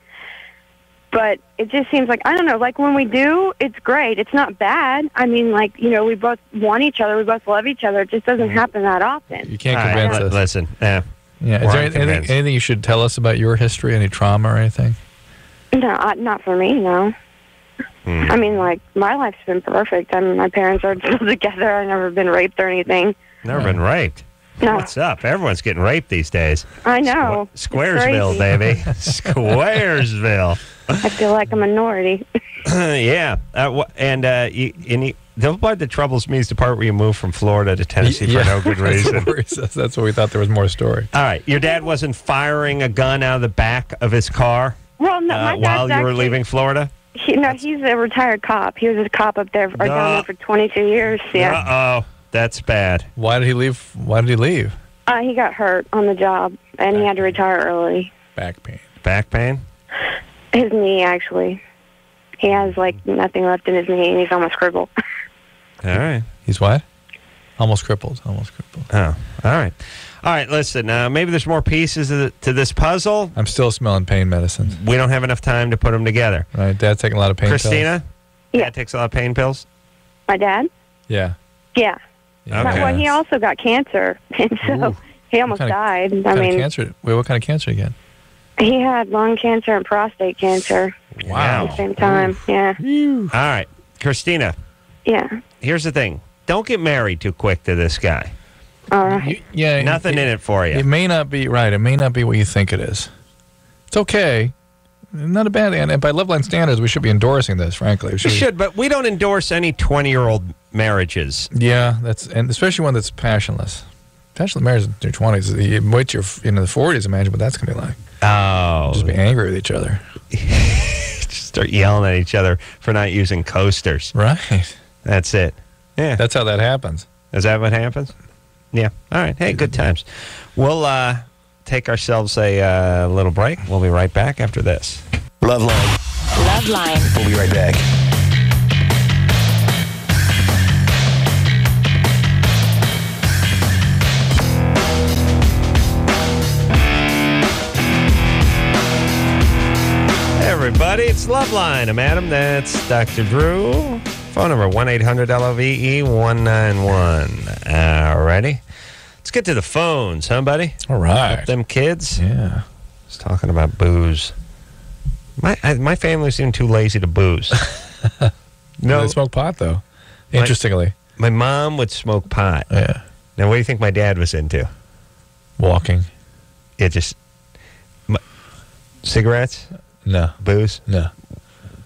But it just seems I don't know, when we do, it's great. It's not bad. I mean, we both want each other. We both love each other. It just doesn't happen that often. You can't convince us. Listen, Yeah. Is there anything you should tell us about your history? Any trauma or anything? No, not for me, no. I mean, my life's been perfect. I mean, my parents are still together. I've never been raped or anything. Never been raped. No. What's up? Everyone's getting raped these days. I know. Squaresville, It's baby. Squaresville. I feel like a minority. Yeah. The part that troubles me is the part where you moved from Florida to Tennessee for no good reason. That's what we thought there was more story. All right. Your dad wasn't firing a gun out of the back of his car Well, no, my while dad's you were actually- leaving Florida? He's a retired cop. He was a cop up there, down there for 22 years. Yeah. Uh-oh. That's bad. Why did he leave? He got hurt on the job, and he had to retire early. Back pain. Back pain? His knee, actually. He has, nothing left in his knee, and he's almost crippled. All right. He's what? Almost crippled. Oh, all right. All right, listen, maybe there's more pieces to this puzzle. I'm still smelling pain medicine. We don't have enough time to put them together. Right, Dad's taking a lot of pain pills. Christina? Yeah. Dad takes a lot of pain pills? My dad? Yeah. Yeah. Okay. Well, he also got cancer, and so he almost died. What kind of cancer? Wait, what kind of cancer again? He had lung cancer and prostate cancer Wow. at the same time. Yeah. All right. Christina, Yeah. here's the thing. Don't get married too quick to this guy. All right. Yeah. Nothing in it for you. It may not be right. It may not be what you think it is. It's okay. Not a bad. And by LoveLine standards, we should be endorsing this. Frankly, We should, but we don't endorse any 20-year-old marriages. Yeah, and especially one that's passionless. Passionate marriage in your 20s. You wait your the 40s. Imagine what that's gonna be like. Oh. Just be angry with each other. Just start yelling at each other for not using coasters. Right. That's it. Yeah. That's how that happens. Is that what happens? Yeah. All right. Hey, good times. We'll take ourselves a little break. We'll be right back after this. LoveLine. LoveLine. We'll be right back. Hey, everybody. It's LoveLine. I'm Adam. That's Dr. Drew. Phone number 1-800-LOVE-191. All righty. Let's get to the phones, huh, buddy? All right. Up them kids. Yeah. Just talking about booze. My family's even too lazy to booze. No, they smoke pot though. Interestingly, my mom would smoke pot. Yeah. Now, what do you think my dad was into? Walking. Yeah, just cigarettes. No. Booze. No.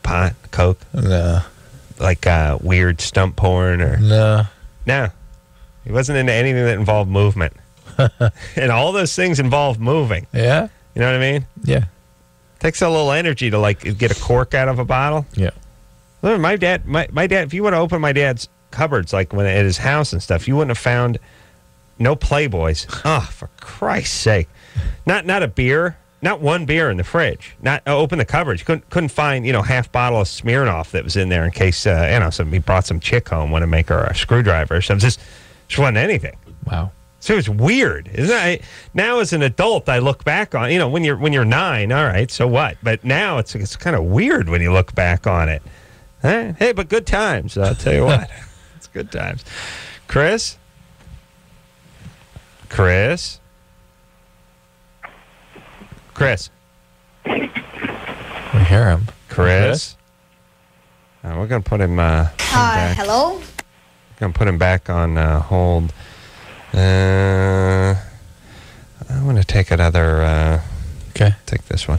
Pot. Coke. No. Like weird stump porn or no. No. He wasn't into anything that involved movement. And all those things involve moving. Yeah. You know what I mean? Yeah. Takes a little energy to like get a cork out of a bottle. Yeah. Look, my dad. If you would have opened my dad's cupboards, like when at his house and stuff, you wouldn't have found no Playboys. Oh, for Christ's sake! Not a beer. Not one beer in the fridge. Not open the cupboard. You couldn't find half bottle of Smirnoff that was in there in case somebody brought some chick home, want to make her a screwdriver or something. Just wasn't anything. Wow. So it's weird, isn't it? Now as an adult, I look back on when you're 9, all right, so what? But now it's kind of weird when you look back on it. Hey, but good times. I'll tell you what, it's good times. Chris. We hear him. Chris. We're going to put him back. Hello? We're going to put him back on hold. I want to take another... okay. Take this one.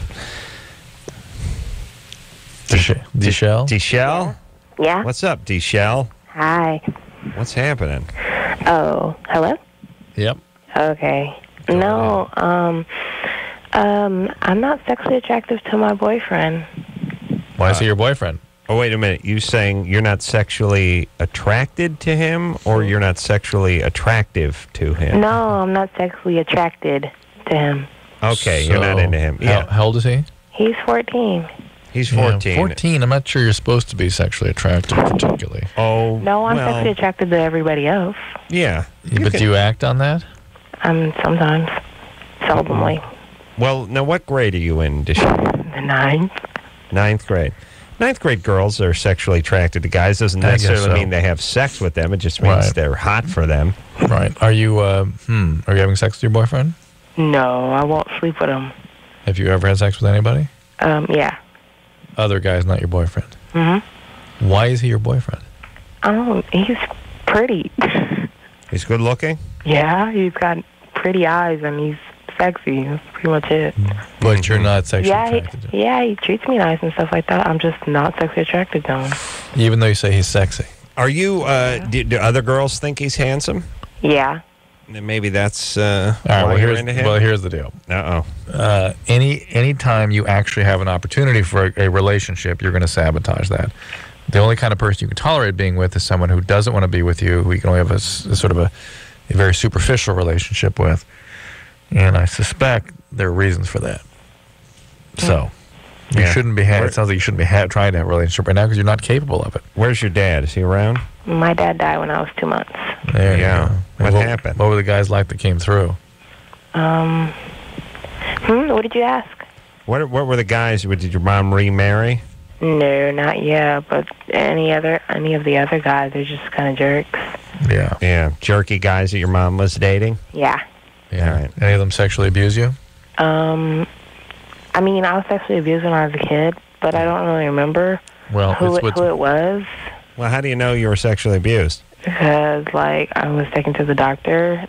Deshelle? Yeah? What's up, Deshelle? Hi. What's happening? Oh, hello? Yep. Okay. No, I'm not sexually attractive to my boyfriend. Why is he your boyfriend? Oh, wait a minute. You saying you're not sexually attracted to him, or you're not sexually attractive to him? No, I'm not sexually attracted to him. Okay, you're not into him. Yeah. How old is he? He's 14. He's 14. 14. I'm not sure you're supposed to be sexually attractive particularly. Oh, no, I'm sexually attracted to everybody else. Yeah. But do you act on that? Sometimes. Seldomly. Well, now what grade are you in, Deshelle? The 9th. 9th grade. 9th grade girls are sexually attracted to guys. Doesn't necessarily mean they have sex with them. It just means they're hot for them. Right. Are you having sex with your boyfriend? No, I won't sleep with him. Have you ever had sex with anybody? Yeah. Other guys, not your boyfriend? Mm-hmm. Why is he your boyfriend? He's pretty. He's good looking? Yeah, he's got pretty eyes and he's sexy. That's pretty much it. But you're not sexually attracted to him? Yeah, he treats me nice and stuff like that. I'm just not sexually attracted to him. Even though you say he's sexy? Are you, do other girls think he's handsome? Yeah. And maybe that's all right, why you're into him? Well, here's the deal. Any time you actually have an opportunity for a relationship, you're going to sabotage that. The only kind of person you can tolerate being with is someone who doesn't want to be with you, who you can only have a sort of a very superficial relationship with. And I suspect there are reasons for that. So, you shouldn't be it sounds like you shouldn't be trying to have a relationship right now because you're not capable of it. Where's your dad? Is he around? My dad died when I was 2 months. There you go. What happened? What were the guys like that came through? What did you ask? What were the guys? Did your mom remarry? No, not yet. But any of the other guys are just kind of jerks. Yeah. Yeah. Jerky guys that your mom was dating? Yeah. Yeah. All right. Any of them sexually abuse you? I mean, I was sexually abused when I was a kid, but I don't really remember who it was. Well, how do you know you were sexually abused? Because, I was taken to the doctor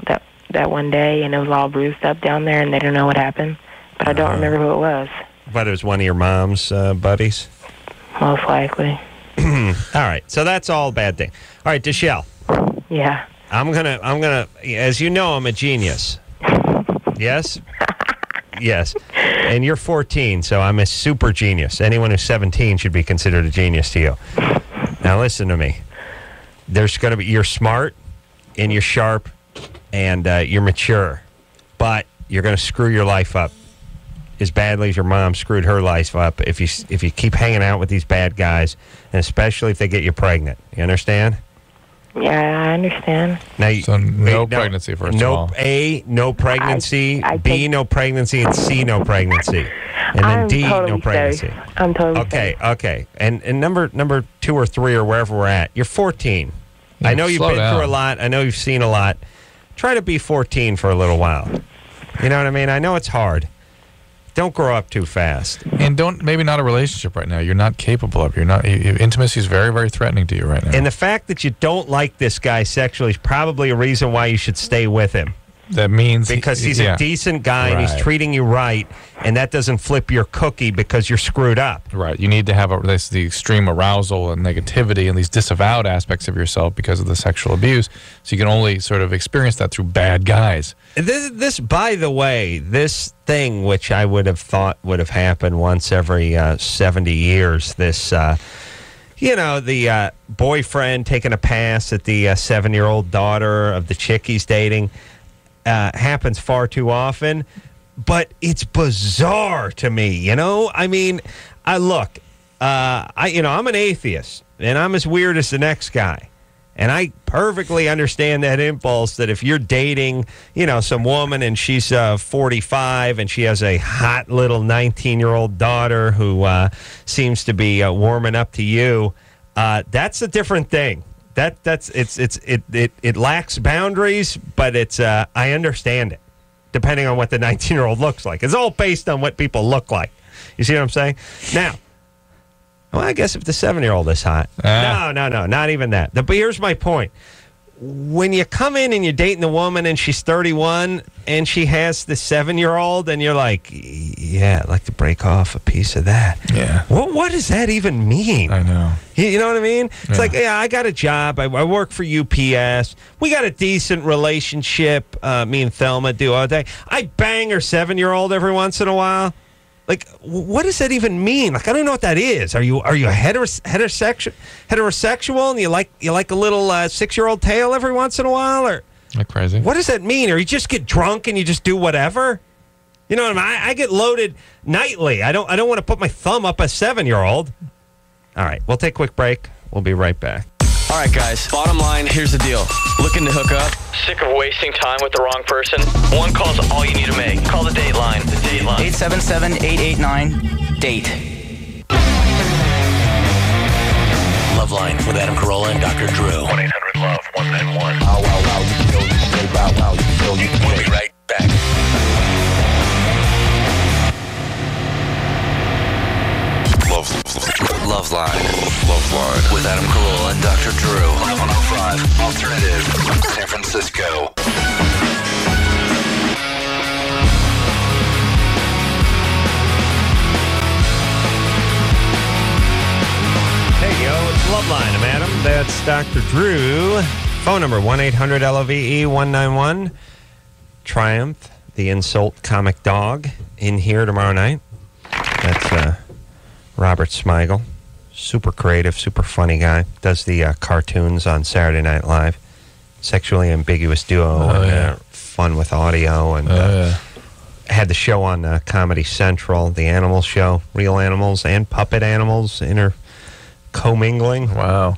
that one day, and it was all bruised up down there, and they didn't know what happened. But I don't remember who it was. But it was one of your mom's buddies? Most likely. All right, so that's all a bad thing. All right, Deshelle. Yeah. I'm gonna, as you know, I'm a genius. Yes? Yes. And you're 14, so I'm a super genius. Anyone who's 17 should be considered a genius to you. Now listen to me. You're smart, and you're sharp, and you're mature, but you're going to screw your life up as badly as your mom screwed her life up if you keep hanging out with these bad guys, and especially if they get you pregnant. You understand? Yeah, I understand. Now, no pregnancy, first of all. A, no pregnancy. B, no pregnancy. And C, no pregnancy. And then D, no pregnancy. I'm totally safe. Okay. And number 2 or 3 or wherever we're at, you're 14. Yeah, I know you've been through a lot. I know you've seen a lot. Try to be 14 for a little while. You know what I mean? I know it's hard. Don't grow up too fast. And maybe not a relationship right now. You're not capable of. Intimacy is very, very threatening to you right now. And the fact that you don't like this guy sexually is probably a reason why you should stay with him. That means because he's a decent guy and he's treating you right, and that doesn't flip your cookie because you're screwed up. Right. You need to have the extreme arousal and negativity and these disavowed aspects of yourself because of the sexual abuse. So you can only sort of experience that through bad guys. This, by the way, this thing which I would have thought would have happened once every 70 years, this, the boyfriend taking a pass at the 7-year-old daughter of the chick he's dating, happens far too often, but it's bizarre to me. I mean, I'm an atheist, and I'm as weird as the next guy, and I perfectly understand that impulse that if you're dating, some woman and she's 45 and she has a hot little 19-year-old daughter who seems to be warming up to you, that's a different thing. It lacks boundaries, but it's I understand it, depending on what the 19-year-old looks like. It's all based on what people look like. You see what I'm saying? Now, I guess if the 7-year-old is hot, no, not even that. But here's my point: when you come in and you're dating the woman and she's 31 and she has the 7-year-old, and you're like, yeah, I'd like to break off a piece of that. Yeah. What does that even mean? I know. You know what I mean? It's like, I got a job. I work for UPS. We got a decent relationship. Me and Thelma do all day. I bang her 7-year-old every once in a while. Like, what does that even mean? Like, I don't know what that is. Are you a heterosexual and you like a little 6-year-old tail every once in a while, or like crazy? What does that mean? Or you just get drunk and you just do whatever? You know what I mean? I get loaded nightly. I don't want to put my thumb up a 7-year-old. All right, we'll take a quick break. We'll be right back. All right, guys. Bottom line, here's the deal. Looking to hook up? Sick of wasting time with the wrong person? One call's all you need to make. Call the date line. The date line. 877-889-DATE. LoveLine with Adam Carolla and Dr. Drew. 1-800-LOVE-191. We'll be right back. LoveLine with Adam Carolla and Dr. Drew. 1105 Alternative, San Francisco. Hey, yo, it's LoveLine. I'm Adam. That's Dr. Drew. Phone number 1-800-LOVE-191. Triumph, the insult comic dog, in here tomorrow night. That's Robert Smigel. Super creative, super funny guy. Does the cartoons on Saturday Night Live. Sexually ambiguous duo. Fun with audio. And had the show on Comedy Central, the animal show. Real animals and puppet animals commingling. Wow.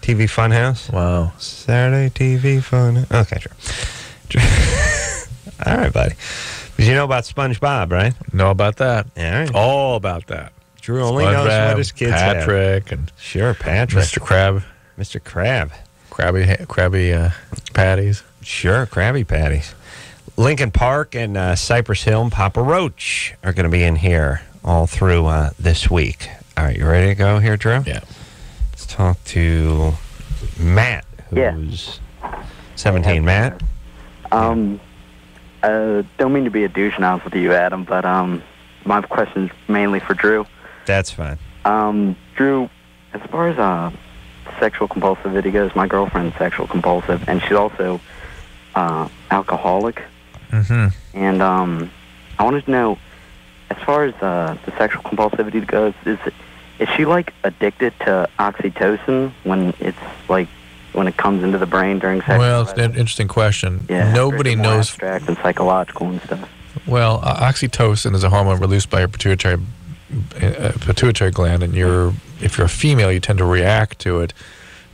TV Funhouse. Wow. Saturday TV Fun. Okay, sure. All right, buddy. Because you know about SpongeBob, right? Know about that. All right. All about that. Drew only knows what his kids Patrick have. And sure, Patrick. Mr. Crab. Mr. Crab. Krabby patties. Sure, Krabby patties. Lincoln Park and Cypress Hill and Papa Roach are going to be in here all through this week. All right, you ready to go here, Drew? Yeah. Let's talk to Matt, who's 17. Matt? Don't mean to be a douche now with you, Adam, but my question's mainly for Drew. That's fine. Drew, as far as sexual compulsivity goes, my girlfriend's sexual compulsive, and she's also alcoholic. Mm-hmm. And I wanted to know, as far as the sexual compulsivity goes, is she like addicted to oxytocin when it comes into the brain during sex? Well, it's an interesting question. Yeah, nobody knows. Abstract and psychological and stuff. Well, oxytocin is a hormone released by your pituitary gland, and if you're a female, you tend to react to it.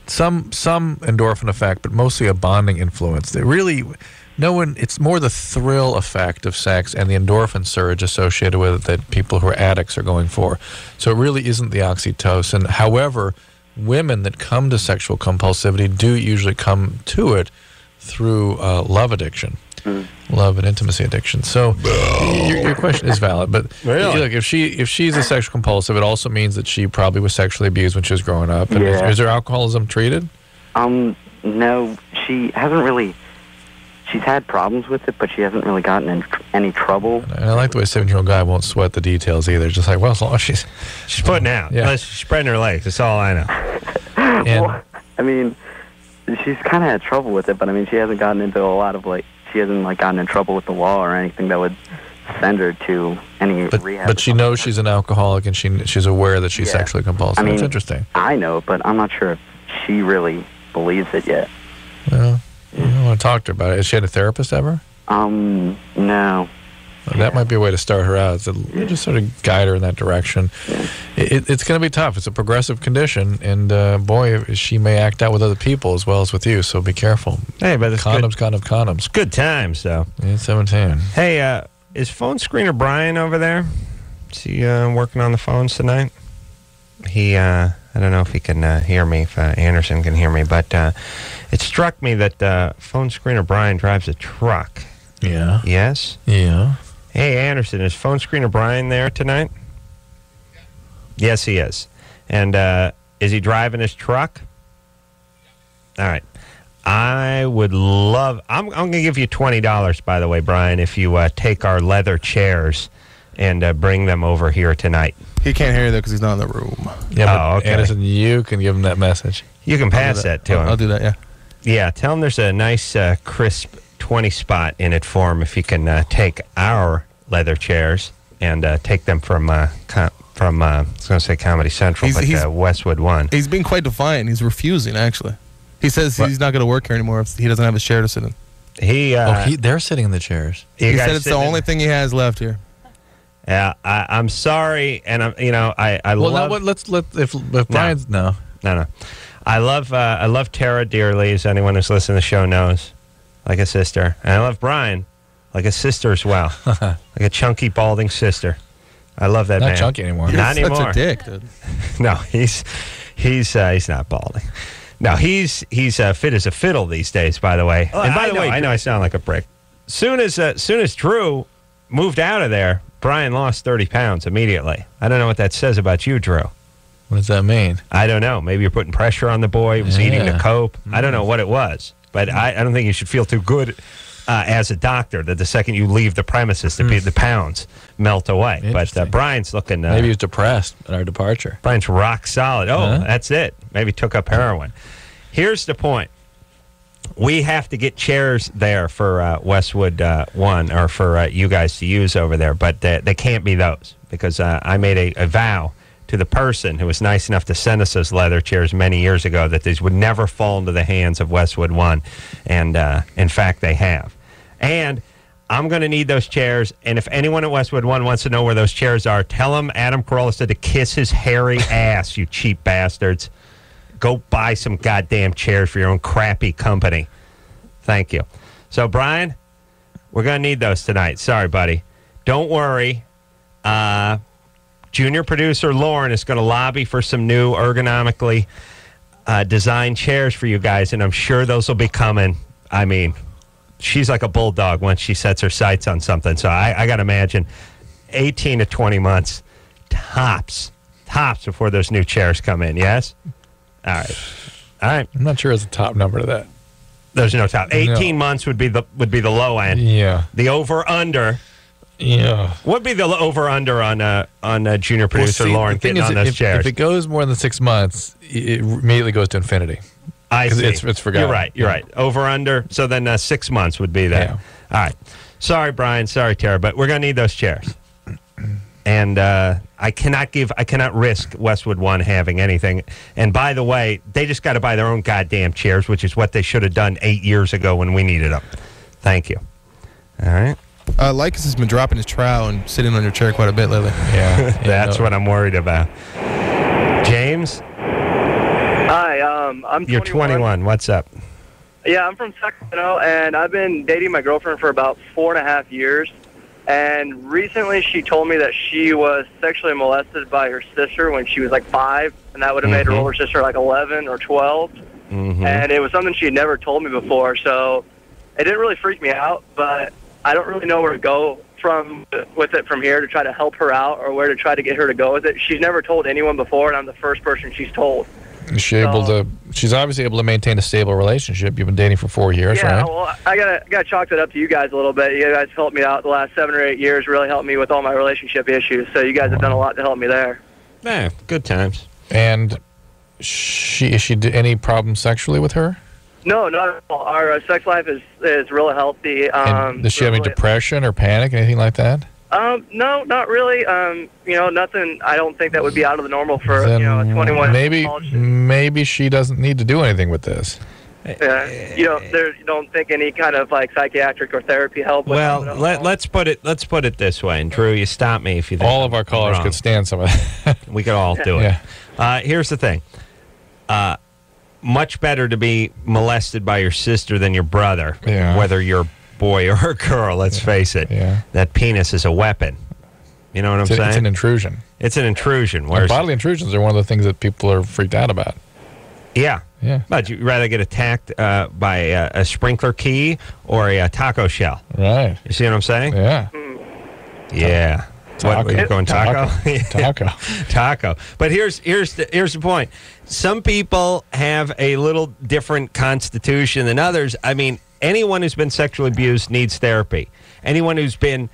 Some endorphin effect, but mostly a bonding influence. It's more the thrill effect of sex and the endorphin surge associated with it that people who are addicts are going for. So it really isn't the oxytocin. However, women that come to sexual compulsivity do usually come to it through love addiction. Love and intimacy addiction. So your question is valid, but look, if she's a sexual compulsive, it also means that she probably was sexually abused when she was growing up. And is her alcoholism treated? No, she hasn't really. she's had problems with it, but she hasn't really gotten in any trouble. And I like the way a 17-year-old guy won't sweat the details either. Just like, well, as long as she's putting out. Yeah. She's spreading her legs. That's all I know. Well, I mean, she's kind of had trouble with it, but I mean, she hasn't gotten into a lot of she hasn't gotten in trouble with the law or anything that would send her to any rehab. But she knows she's an alcoholic, and she's aware that she's sexually compulsive. I mean, That's interesting. I know, but I'm not sure if she really believes it yet. Well, I want to talk to her about it. Has she had a therapist ever? No. Well, that might be a way to start her out. Just sort of guide her in that direction. It's going to be tough. It's a progressive condition, and boy, she may act out with other people as well as with you. So be careful. Hey, but it's condoms. Good times, though. Yeah, 17. Hey, is phone screener Brian over there? Is he working on the phones tonight? I don't know if he can hear me, if Anderson can hear me, but it struck me that phone screener Brian drives a truck. Yeah. Yes? Yeah. Hey, Anderson, is phone screener Brian there tonight? Yes, he is. And is he driving his truck? All right. I would love... I'm going to give you $20, by the way, Brian, if you take our leather chairs and bring them over here tonight. He can't hear you, though, because he's not in the room. Yeah, but okay. Anderson, you can give him that message. You can pass that to him. I'll do that, yeah. Yeah, tell him there's a nice, crisp 20 spot in it for him if he can take our leather chairs and take them from I was going to say Comedy Central, but Westwood One. He's being quite defiant. He's refusing, actually. He says he's not going to work here anymore if he doesn't have his chair to sit in. They're sitting in the chairs. He said it's the only thing he has left here. Yeah, I'm sorry, and I well, love. Well, if Brian's no. I love Tara dearly, as anyone who's listening to the show knows, like a sister, and I love Brian, like a sister as well, like a chunky balding sister. I love that man. Not chunky anymore. Not anymore. Such a dick, dude. No, he's not balding. No, he's fit as a fiddle these days. By the way, and by the way, I know I sound like a prick. Soon as Drew moved out of there, Brian lost 30 pounds immediately. I don't know what that says about you, Drew. What does that mean? I don't know. Maybe you're putting pressure on the boy. He was eating the cope. I don't know what it was. But I don't think you should feel too good as a doctor that the second you leave the premises, the pounds melt away. But Brian's looking... maybe he was depressed at our departure. Brian's rock solid. That's it. Maybe took up heroin. Here's the point. We have to get chairs there for Westwood One, or for you guys to use over there, but they can't be those, because I made a vow to the person who was nice enough to send us those leather chairs many years ago that these would never fall into the hands of Westwood One, and in fact they have. And I'm going to need those chairs, and if anyone at Westwood One wants to know where those chairs are, tell them Adam Carolla said to kiss his hairy ass, you cheap bastards. Go buy some goddamn chairs for your own crappy company. Thank you. So, Brian, we're going to need those tonight. Sorry, buddy. Don't worry. Junior producer Lauren is going to lobby for some new ergonomically designed chairs for you guys, and I'm sure those will be coming. I mean, she's like a bulldog once she sets her sights on something. So I got to imagine 18 to 20 months tops before those new chairs come in, yes? All right. I'm not sure there's a top number to that. There's no top. 18 months would be the low end. Yeah. The over under. Yeah. What would be the over under on junior producer Lauren getting on those chairs? If it goes more than 6 months, it immediately goes to infinity. I see. It's forgotten. You're right. Over under. So then 6 months would be that. Yeah. All right. Sorry, Brian. Sorry, Tara, but we're going to need those chairs. And I cannot risk Westwood One having anything. And by the way, they just got to buy their own goddamn chairs, which is what they should have done 8 years ago when we needed them. Thank you. All right. Lycus has been dropping his trowel and sitting on your chair quite a bit lately. Yeah. That's what I'm worried about. James? Hi, I'm 21. You're 21. What's up? Yeah, I'm from Sacramento, and I've been dating my girlfriend for about 4.5 years. And recently she told me that she was sexually molested by her sister when she was like 5, and that would have made her older sister like 11 or 12. And it was something she had never told me before, so it didn't really freak me out, but I don't really know where to go with it from here to try to help her out or where to try to get her to go with it. She's never told anyone before, and I'm the first person she's told. Is she able to she's obviously able to maintain a stable relationship. You've been dating for 4 years, Yeah, right? well, I gotta chalk that up to you guys a little bit. You guys helped me out the last 7 or 8 years, really helped me with all my relationship issues. So you guys have done a lot to help me there. Yeah, good times. And is she any problem sexually with her? No, not at all. Our sex life is really healthy. And does she have any depression or panic, anything like that? No, not really. Nothing. I don't think that would be out of the normal for Then a 21. Maybe she doesn't need to do anything with this. You don't think any kind of like psychiatric or therapy help? Well, let's put it this way. And Drew, you stop me if you think all of our callers could stand some of that. We could all do it. Here's the thing. Much better to be molested by your sister than your brother, whether you're a boy or a girl, let's face it. Yeah. That penis is a weapon. You know what I'm saying? It's an intrusion. It's an intrusion. And bodily intrusions are one of the things that people are freaked out about. Yeah. Yeah. But you'd rather get attacked by a sprinkler key or a taco shell. Right. You see what I'm saying? Yeah. Yeah. Taco. What, you're going taco? Taco. But here's the point. Some people have a little different constitution than others. I mean, anyone who's been sexually abused needs therapy. Anyone who's been,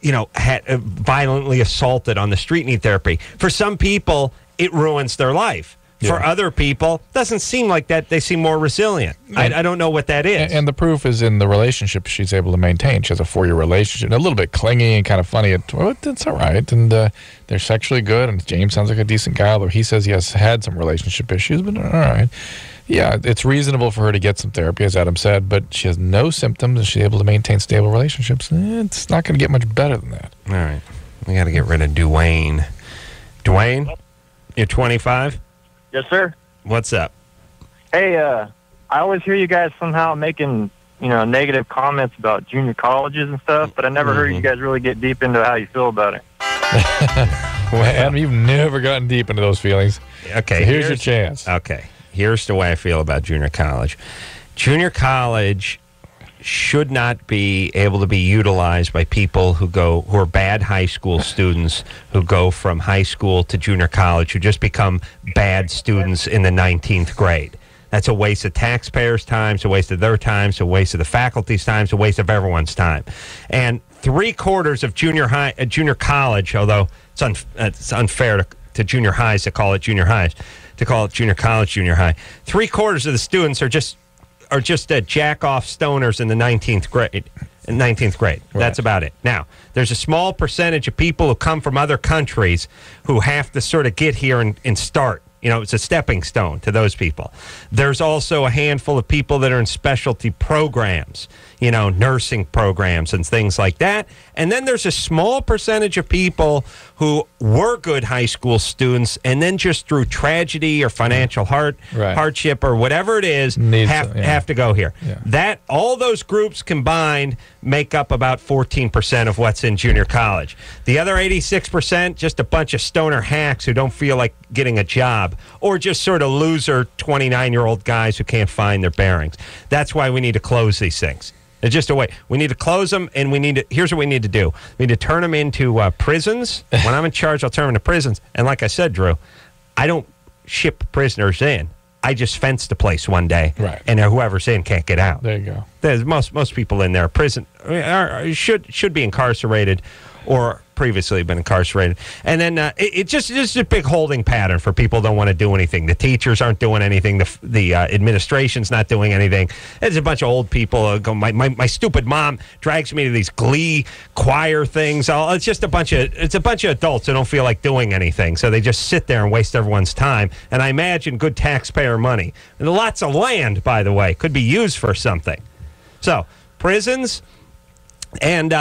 violently assaulted on the street need therapy. For some people, it ruins their life. Yeah. For other people, doesn't seem like that. They seem more resilient. I don't know what that is. And the proof is in the relationship she's able to maintain. She has a 4-year relationship, a little bit clingy and kind of funny. It's all right. And they're sexually good. And James sounds like a decent guy, although he says he has had some relationship issues, but all right. Yeah, it's reasonable for her to get some therapy, as Adam said, but she has no symptoms and she's able to maintain stable relationships. It's not going to get much better than that. All right. We got to get rid of Dwayne. Dwayne, you're 25? Yes, sir. What's up? Hey, I always hear you guys somehow making, negative comments about junior colleges and stuff, but I never heard you guys really get deep into how you feel about it. Well, Adam, you've never gotten deep into those feelings. Okay. So here's your chance. Okay. Here's the way I feel about junior college. Junior college should not be able to be utilized by people who are bad high school students who go from high school to junior college, who just become bad students in the 19th grade. That's a waste of taxpayers' time, it's a waste of their time, it's a waste of the faculty's time, it's a waste of everyone's time. And 3/4 of junior college, although it's unfair to junior highs to call it junior highs, to call it junior college, junior high. 3/4 of the students are just jack-off stoners in the 19th grade. Right. That's about it. Now, there's a small percentage of people who come from other countries who have to sort of get here and start. It's a stepping stone to those people. There's also a handful of people that are in specialty programs, nursing programs and things like that. And then there's a small percentage of people who were good high school students and then just through tragedy or financial hardship or whatever it is have to go here. Yeah. All those groups combined make up about 14% of what's in junior college. The other 86%, just a bunch of stoner hacks who don't feel like getting a job, or just sort of loser 29-year-old guys who can't find their bearings. That's why we need to close these things. It's just a way. We need to close them, and here's what we need to do. We need to turn them into prisons. When I'm in charge, I'll turn them into prisons. And like I said, Drew, I don't ship prisoners in. I just fence the place one day, right, and whoever's in can't get out. There you go. There's most people in there prison should be incarcerated or previously been incarcerated. And then it's just a big holding pattern for people who don't want to do anything. The teachers aren't doing anything. The administration's not doing anything. There's a bunch of old people. My stupid mom drags me to these glee choir things. It's just a bunch of adults who don't feel like doing anything. So they just sit there and waste everyone's time. And I imagine good taxpayer money. And lots of land, by the way, could be used for something. So prisons and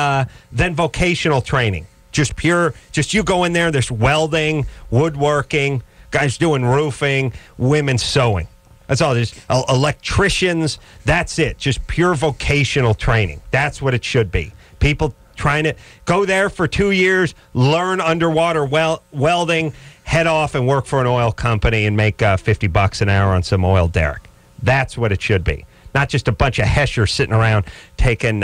then vocational training. Just you go in there, there's welding, woodworking, guys doing roofing, women sewing. That's all. There's electricians. That's it. Just pure vocational training. That's what it should be. People trying to go there for 2 years, learn underwater welding, head off and work for an oil company and make $50 an hour on some oil derrick. That's what it should be. Not just a bunch of heshers sitting around taking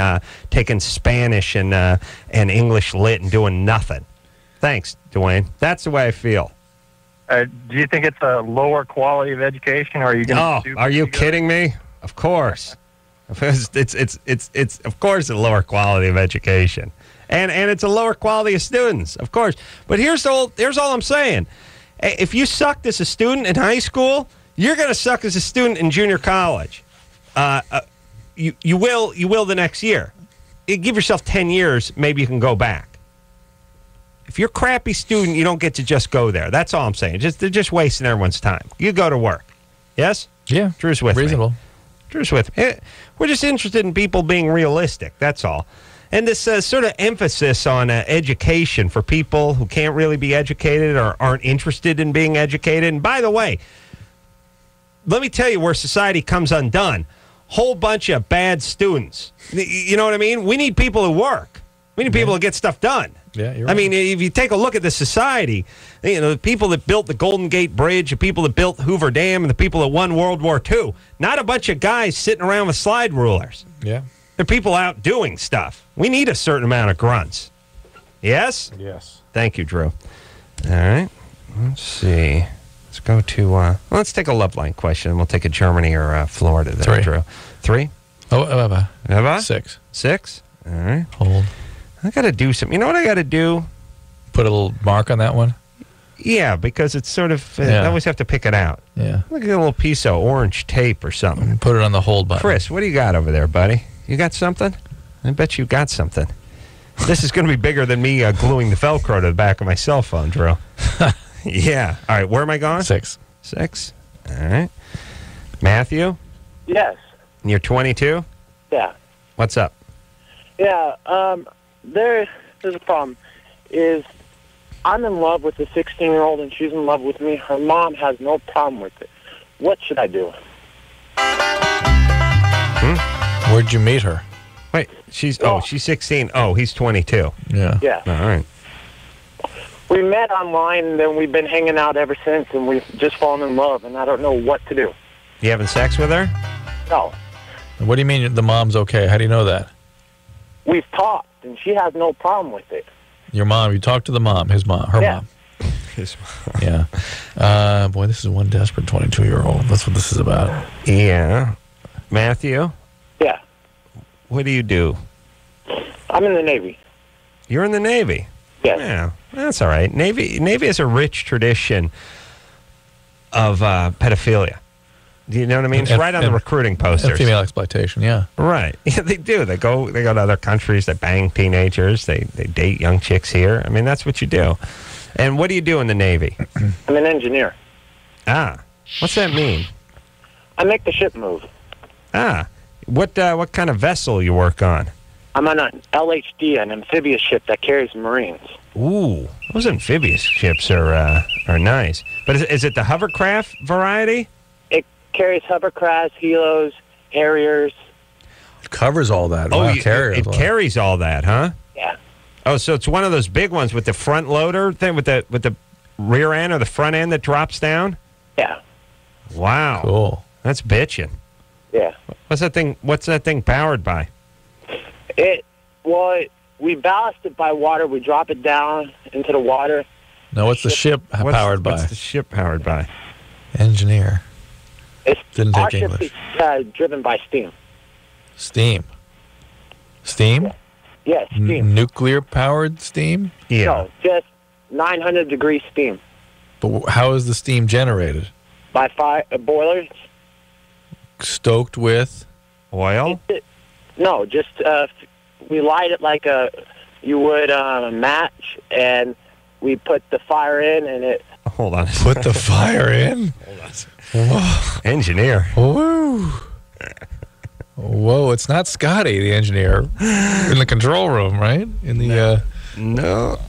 Spanish and English lit and doing nothing. Thanks, Dwayne. That's the way I feel. Do you think it's a lower quality of education, or are you going to? Oh, are you kidding me? Of course. It's of course a lower quality of education, and it's a lower quality of students, of course. But here's all I'm saying: if you sucked as a student in high school, you're going to suck as a student in junior college. You will the next year. You give yourself 10 years, maybe you can go back. If you're a crappy student, you don't get to just go there. That's all I'm saying. They're just wasting everyone's time. You go to work. Yes? Yeah. Drew's with reasonable. me. Drew's with me. We're just interested in people being realistic. That's all. And this sort of emphasis on education for people who can't really be educated or aren't interested in being educated. And by the way, let me tell you where society comes undone. Whole bunch of bad students. You know what I mean? We need people who work. We need people to get stuff done. Yeah, you're I mean, if you take a look at the society, the people that built the Golden Gate Bridge, the people that built Hoover Dam, and the people that won World War II, not a bunch of guys sitting around with slide rulers. Yeah. They're people out doing stuff. We need a certain amount of grunts. Yes? Yes. Thank you, Drew. All right. Let's see. Let's go to, let's take a LoveLine question. We'll take a Germany or Florida there, 3. Drew. 3? Oh, 6. 6? All right. Hold. I got to do something. You know what I got to do? Put a little mark on that one? Yeah, because it's sort of, I always have to pick it out. Yeah. Look at a little piece of orange tape or something. Put it on the hold button. Chris, what do you got over there, buddy? You got something? I bet you got something. This is going to be bigger than me gluing the Velcro to the back of my cell phone, Drew. Yeah. All right, where am I going? 6. 6. All right. Matthew? Yes. And you're 22? Yeah. What's up? Yeah. There's a problem. Is I'm in love with a 16-year-old and she's in love with me. Her mom has no problem with it. What should I do? Where'd you meet her? Wait, she's 16. Oh, he's 22. Yeah. Yeah. All right. We met online and then we've been hanging out ever since and we've just fallen in love and I don't know what to do. You having sex with her? No. What do you mean the mom's okay? How do you know that? We've talked and she has no problem with it. Your mom, you talked to the mom, her mom. His mom. Yeah. Boy, this is one desperate 22-year-old. That's what this is about. Yeah. Matthew? Yeah. What do you do? I'm in the Navy. You're in the Navy? Yes. Yeah. That's all right. Navy has a rich tradition of pedophilia. Do you know what I mean? It's right on the recruiting posters. Female exploitation, yeah. Right. Yeah, they do. They go to other countries. They bang teenagers. They date young chicks here. I mean, that's what you do. And what do you do in the Navy? I'm an engineer. Ah. What's that mean? I make the ship move. Ah. What kind of vessel you work on? I'm on an LHD, an amphibious ship that carries Marines. Ooh. Those amphibious ships are nice. But is it the hovercraft variety? Carries hovercrafts, helos, Harriers. It covers all that. Oh, Wow, it carries all that, huh? Yeah. Oh, so it's one of those big ones with the front loader thing, with the rear end or the front end that drops down? Yeah. Wow. Cool. That's bitchin'. Yeah. What's that thing powered by? We ballast it by water. We drop it down into the water. No, what's the ship powered by? What's the ship powered by? Engineer. Didn't Our take ship English. is driven by steam. Steam? Yes, steam. Nuclear-powered steam? Yeah. No, just 900-degree steam. But how is the steam generated? By boilers. Stoked with? Oil? No, just we light it like you would a match, and we put the fire in, and it... Hold on. Put the fire in? Hold on. Whoa. Engineer. Whoa. Whoa, it's not Scotty, the engineer, in the control room, right? In the, No.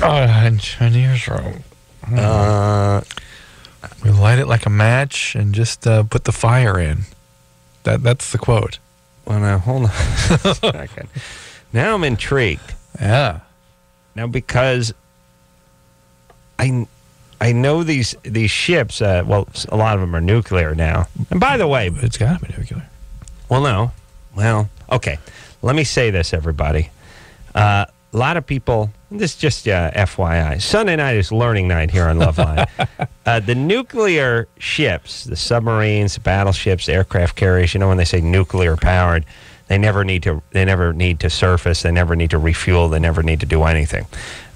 Engineer's room. We light it like a match and just put the fire in. That's the quote. Well, now, hold on a second. Now I'm intrigued. Yeah. Now, because I know these ships, well, a lot of them are nuclear now. And by the way... It's got to be nuclear. Well, no. Well, okay. Let me say this, everybody. a lot of people, this is just FYI, Sunday night is learning night here on LoveLine. The nuclear ships, the submarines, the battleships, the aircraft carriers, when they say nuclear powered, they never need to surface, they never need to refuel, they never need to do anything.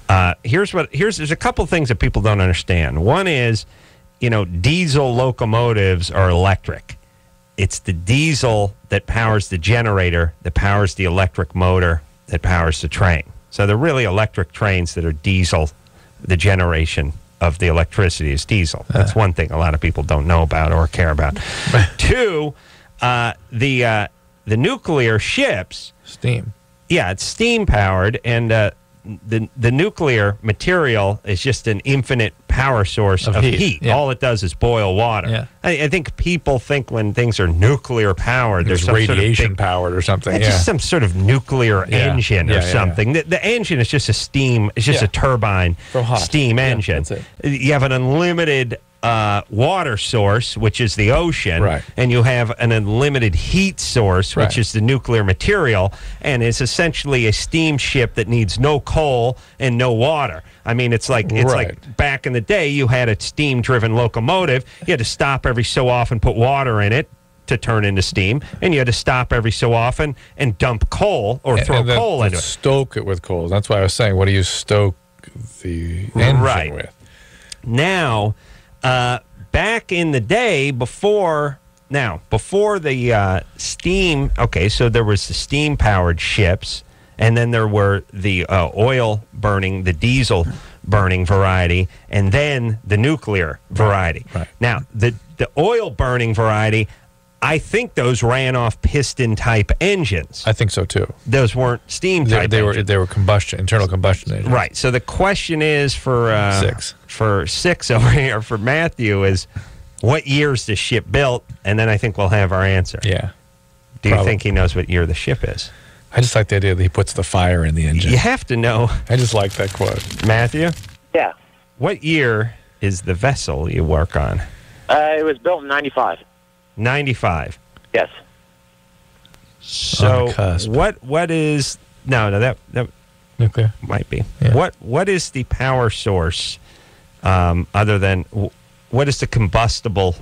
There's a couple things that people don't understand. One is, diesel locomotives are electric. It's the diesel that powers the generator, that powers the electric motor, that powers the train. So they're really electric trains that are diesel. The generation of the electricity is diesel. That's one thing a lot of people don't know about or care about. Two, the nuclear ships. Steam. Yeah, it's steam powered, and the nuclear material is just an infinite power source of heat. Yeah. All it does is boil water. Yeah. I think people think when things are nuclear powered, there's some radiation powered or something. It's just some sort of nuclear engine or something. Yeah. The engine is just a steam. It's just a turbine steam engine. That's it. You have an unlimited water source, which is the ocean, right, and you have an unlimited heat source, which is the nuclear material, and it's essentially a steamship that needs no coal and no water. I mean, it's like back in the day, you had a steam-driven locomotive. You had to stop every so often, put water in it to turn into steam, and you had to stop every so often and dump coal or throw coal into it. Stoke it with coal. That's why I was saying, what do you stoke the engine with? Now, back in the day, before the steam, so there was the steam-powered ships, and then there were the oil-burning, the diesel-burning variety, and then the nuclear variety. Right. Now, the oil-burning variety, I think those ran off piston-type engines. I think so, too. Those weren't steam-type engines. They were internal combustion engines. Right. So the question is for six over here, for Matthew, is what year is this ship built? And then I think we'll have our answer. Yeah. Do you think he knows what year the ship is? I just like the idea that he puts the fire in the engine. You have to know. I just like that quote. Matthew? Yeah. What year is the vessel you work on? It was built in 95. 95. Yes. So what is that nuclear might be. Yeah. What is the power source other than what is the combustible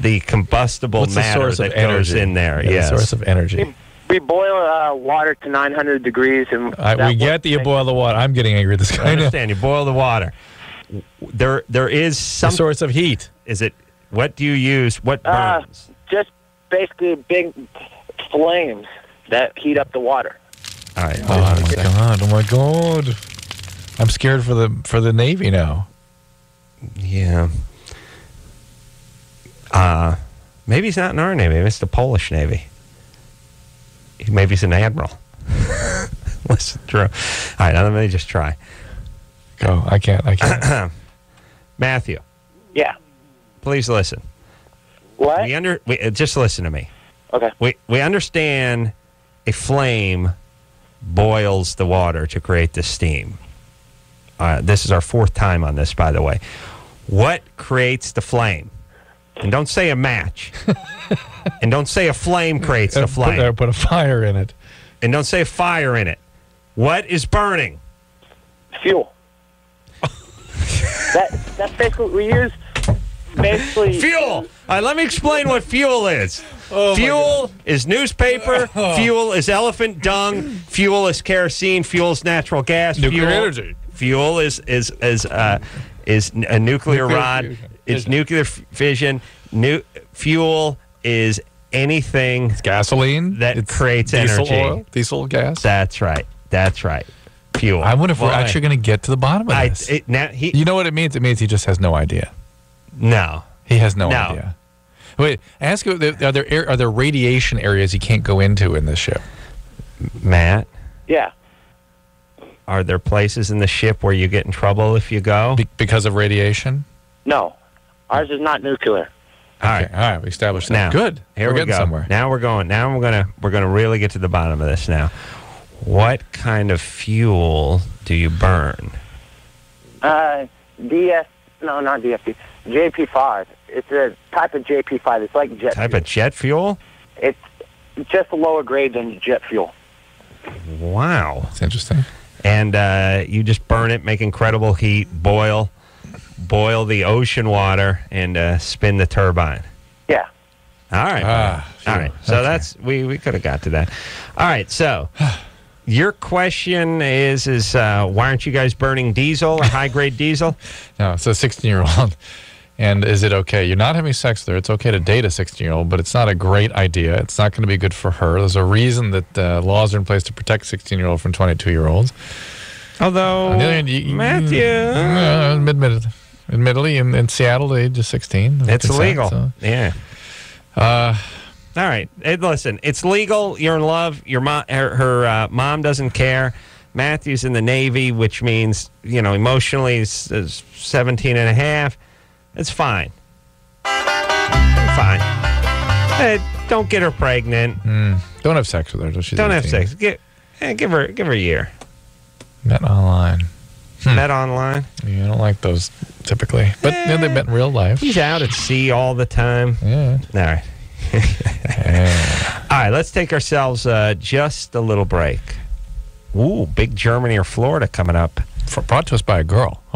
matter that goes in there? Yeah, the source of energy. We boil water to 900 degrees, and we get that you boil the water. I'm getting angry at this guy. I understand. You boil the water. There is some source of heat. Is it? What do you use? What burns? Just basically big flames that heat up the water. All right. Oh my God! I'm scared for the Navy now. Yeah. Maybe he's not in our Navy. Maybe it's the Polish Navy. Maybe he's an admiral. Listen, Drew. All right, now let me just try. Go. I can't. Matthew. Yeah. Please listen. What? Just listen to me. Okay. We understand a flame boils the water to create the steam. This is our fourth time on this, by the way. What creates the flame? And don't say a match. And don't say a flame creates the flame. Put a fire in it. And don't say a fire in it. What is burning? Fuel. That's basically what we use. Basically, fuel. All right, let me explain what fuel is. Fuel is newspaper. Fuel is elephant dung. Fuel is kerosene. Fuel is natural gas. Nuclear energy. Fuel is a nuclear rod. Fusion. It's nuclear fission. Fuel is anything. It's gasoline that creates diesel energy. Oil, diesel gas. That's right. Fuel. I wonder if we're actually going to get to the bottom of this. You know what it means? It means he just has no idea. No. He has no idea. Wait, ask you, are there radiation areas he can't go into in this ship? Matt? Yeah. Are there places in the ship where you get in trouble if you go? Because of radiation? No. Ours is not nuclear. All right. We established that. Now, good. Here we're we getting go. somewhere. Now we're gonna really get to the bottom of this now. What kind of fuel do you burn? Not DFP. JP5. It's a type of JP5. It's like jet type fuel. Of jet fuel? It's just a lower grade than jet fuel. Wow. That's interesting. And you just burn it, make incredible heat, boil the ocean water, and spin the turbine. Yeah. All right. All right. So that's we could have got to that. All right. So your question is why aren't you guys burning diesel or high grade diesel? No, it's a 16-year-old. And is it okay? You're not having sex with her. It's okay to date a 16-year-old, but it's not a great idea. It's not going to be good for her. There's a reason that laws are in place to protect 16-year-olds from 22-year-olds. Although, Matthew... Admittedly, in Seattle, the age of 16. It's illegal. So. Yeah. All right. Hey, listen, it's legal. You're in love. Your mom, her mom doesn't care. Matthew's in the Navy, which means, emotionally is 17 and a half. It's fine. Fine. Hey, don't get her pregnant. Don't have sex with her till she's Don't 18. have sex. Give her a year. Met online. Met online? Yeah, I don't like those typically. But they met in real life. He's out at sea all the time. Yeah. All right. All right, let's take ourselves just a little break. Ooh, big Germany or Florida coming up. Brought to us by a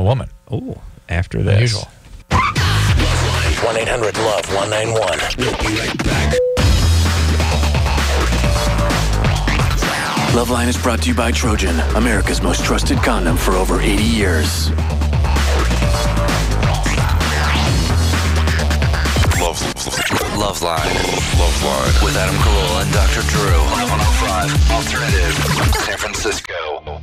woman. Ooh, after this. Unusual. 1-800-LOVE-191. We'll be right back. LoveLine is brought to you by Trojan, America's most trusted condom for over 80 years. LoveLine. LoveLine. With Adam Carolla and Dr. Drew. On 105 Alternative, San Francisco.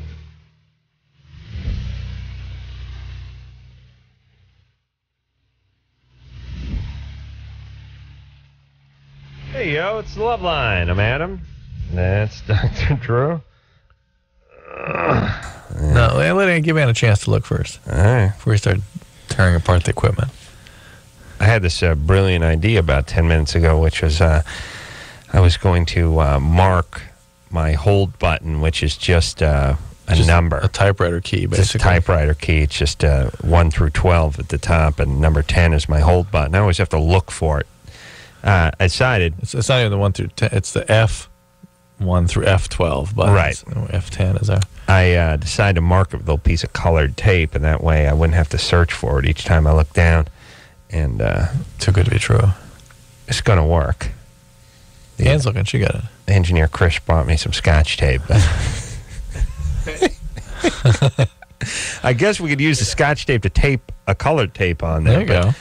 Hey, yo, it's LoveLine. I'm Adam. That's Dr. Drew. No, let give me a chance to look first. All right. Before we start tearing apart the equipment. I had this brilliant idea about 10 minutes ago, which was I was going to mark my hold button, which is just a number. A typewriter key, basically. Just a typewriter key. It's just 1 through 12 at the top, and number 10 is my hold button. I always have to look for it. I decided... It's not even the 1 through 10. It's the F1 through F12 buttons. Right. F10 is there. I decided to mark it with a little piece of colored tape, and that way I wouldn't have to search for it each time I look down. And too good to be true. It's going to work. Anne's looking. She got it. Engineer Chris brought me some Scotch tape. I guess we could use the Scotch tape to tape a colored tape on there. There you go.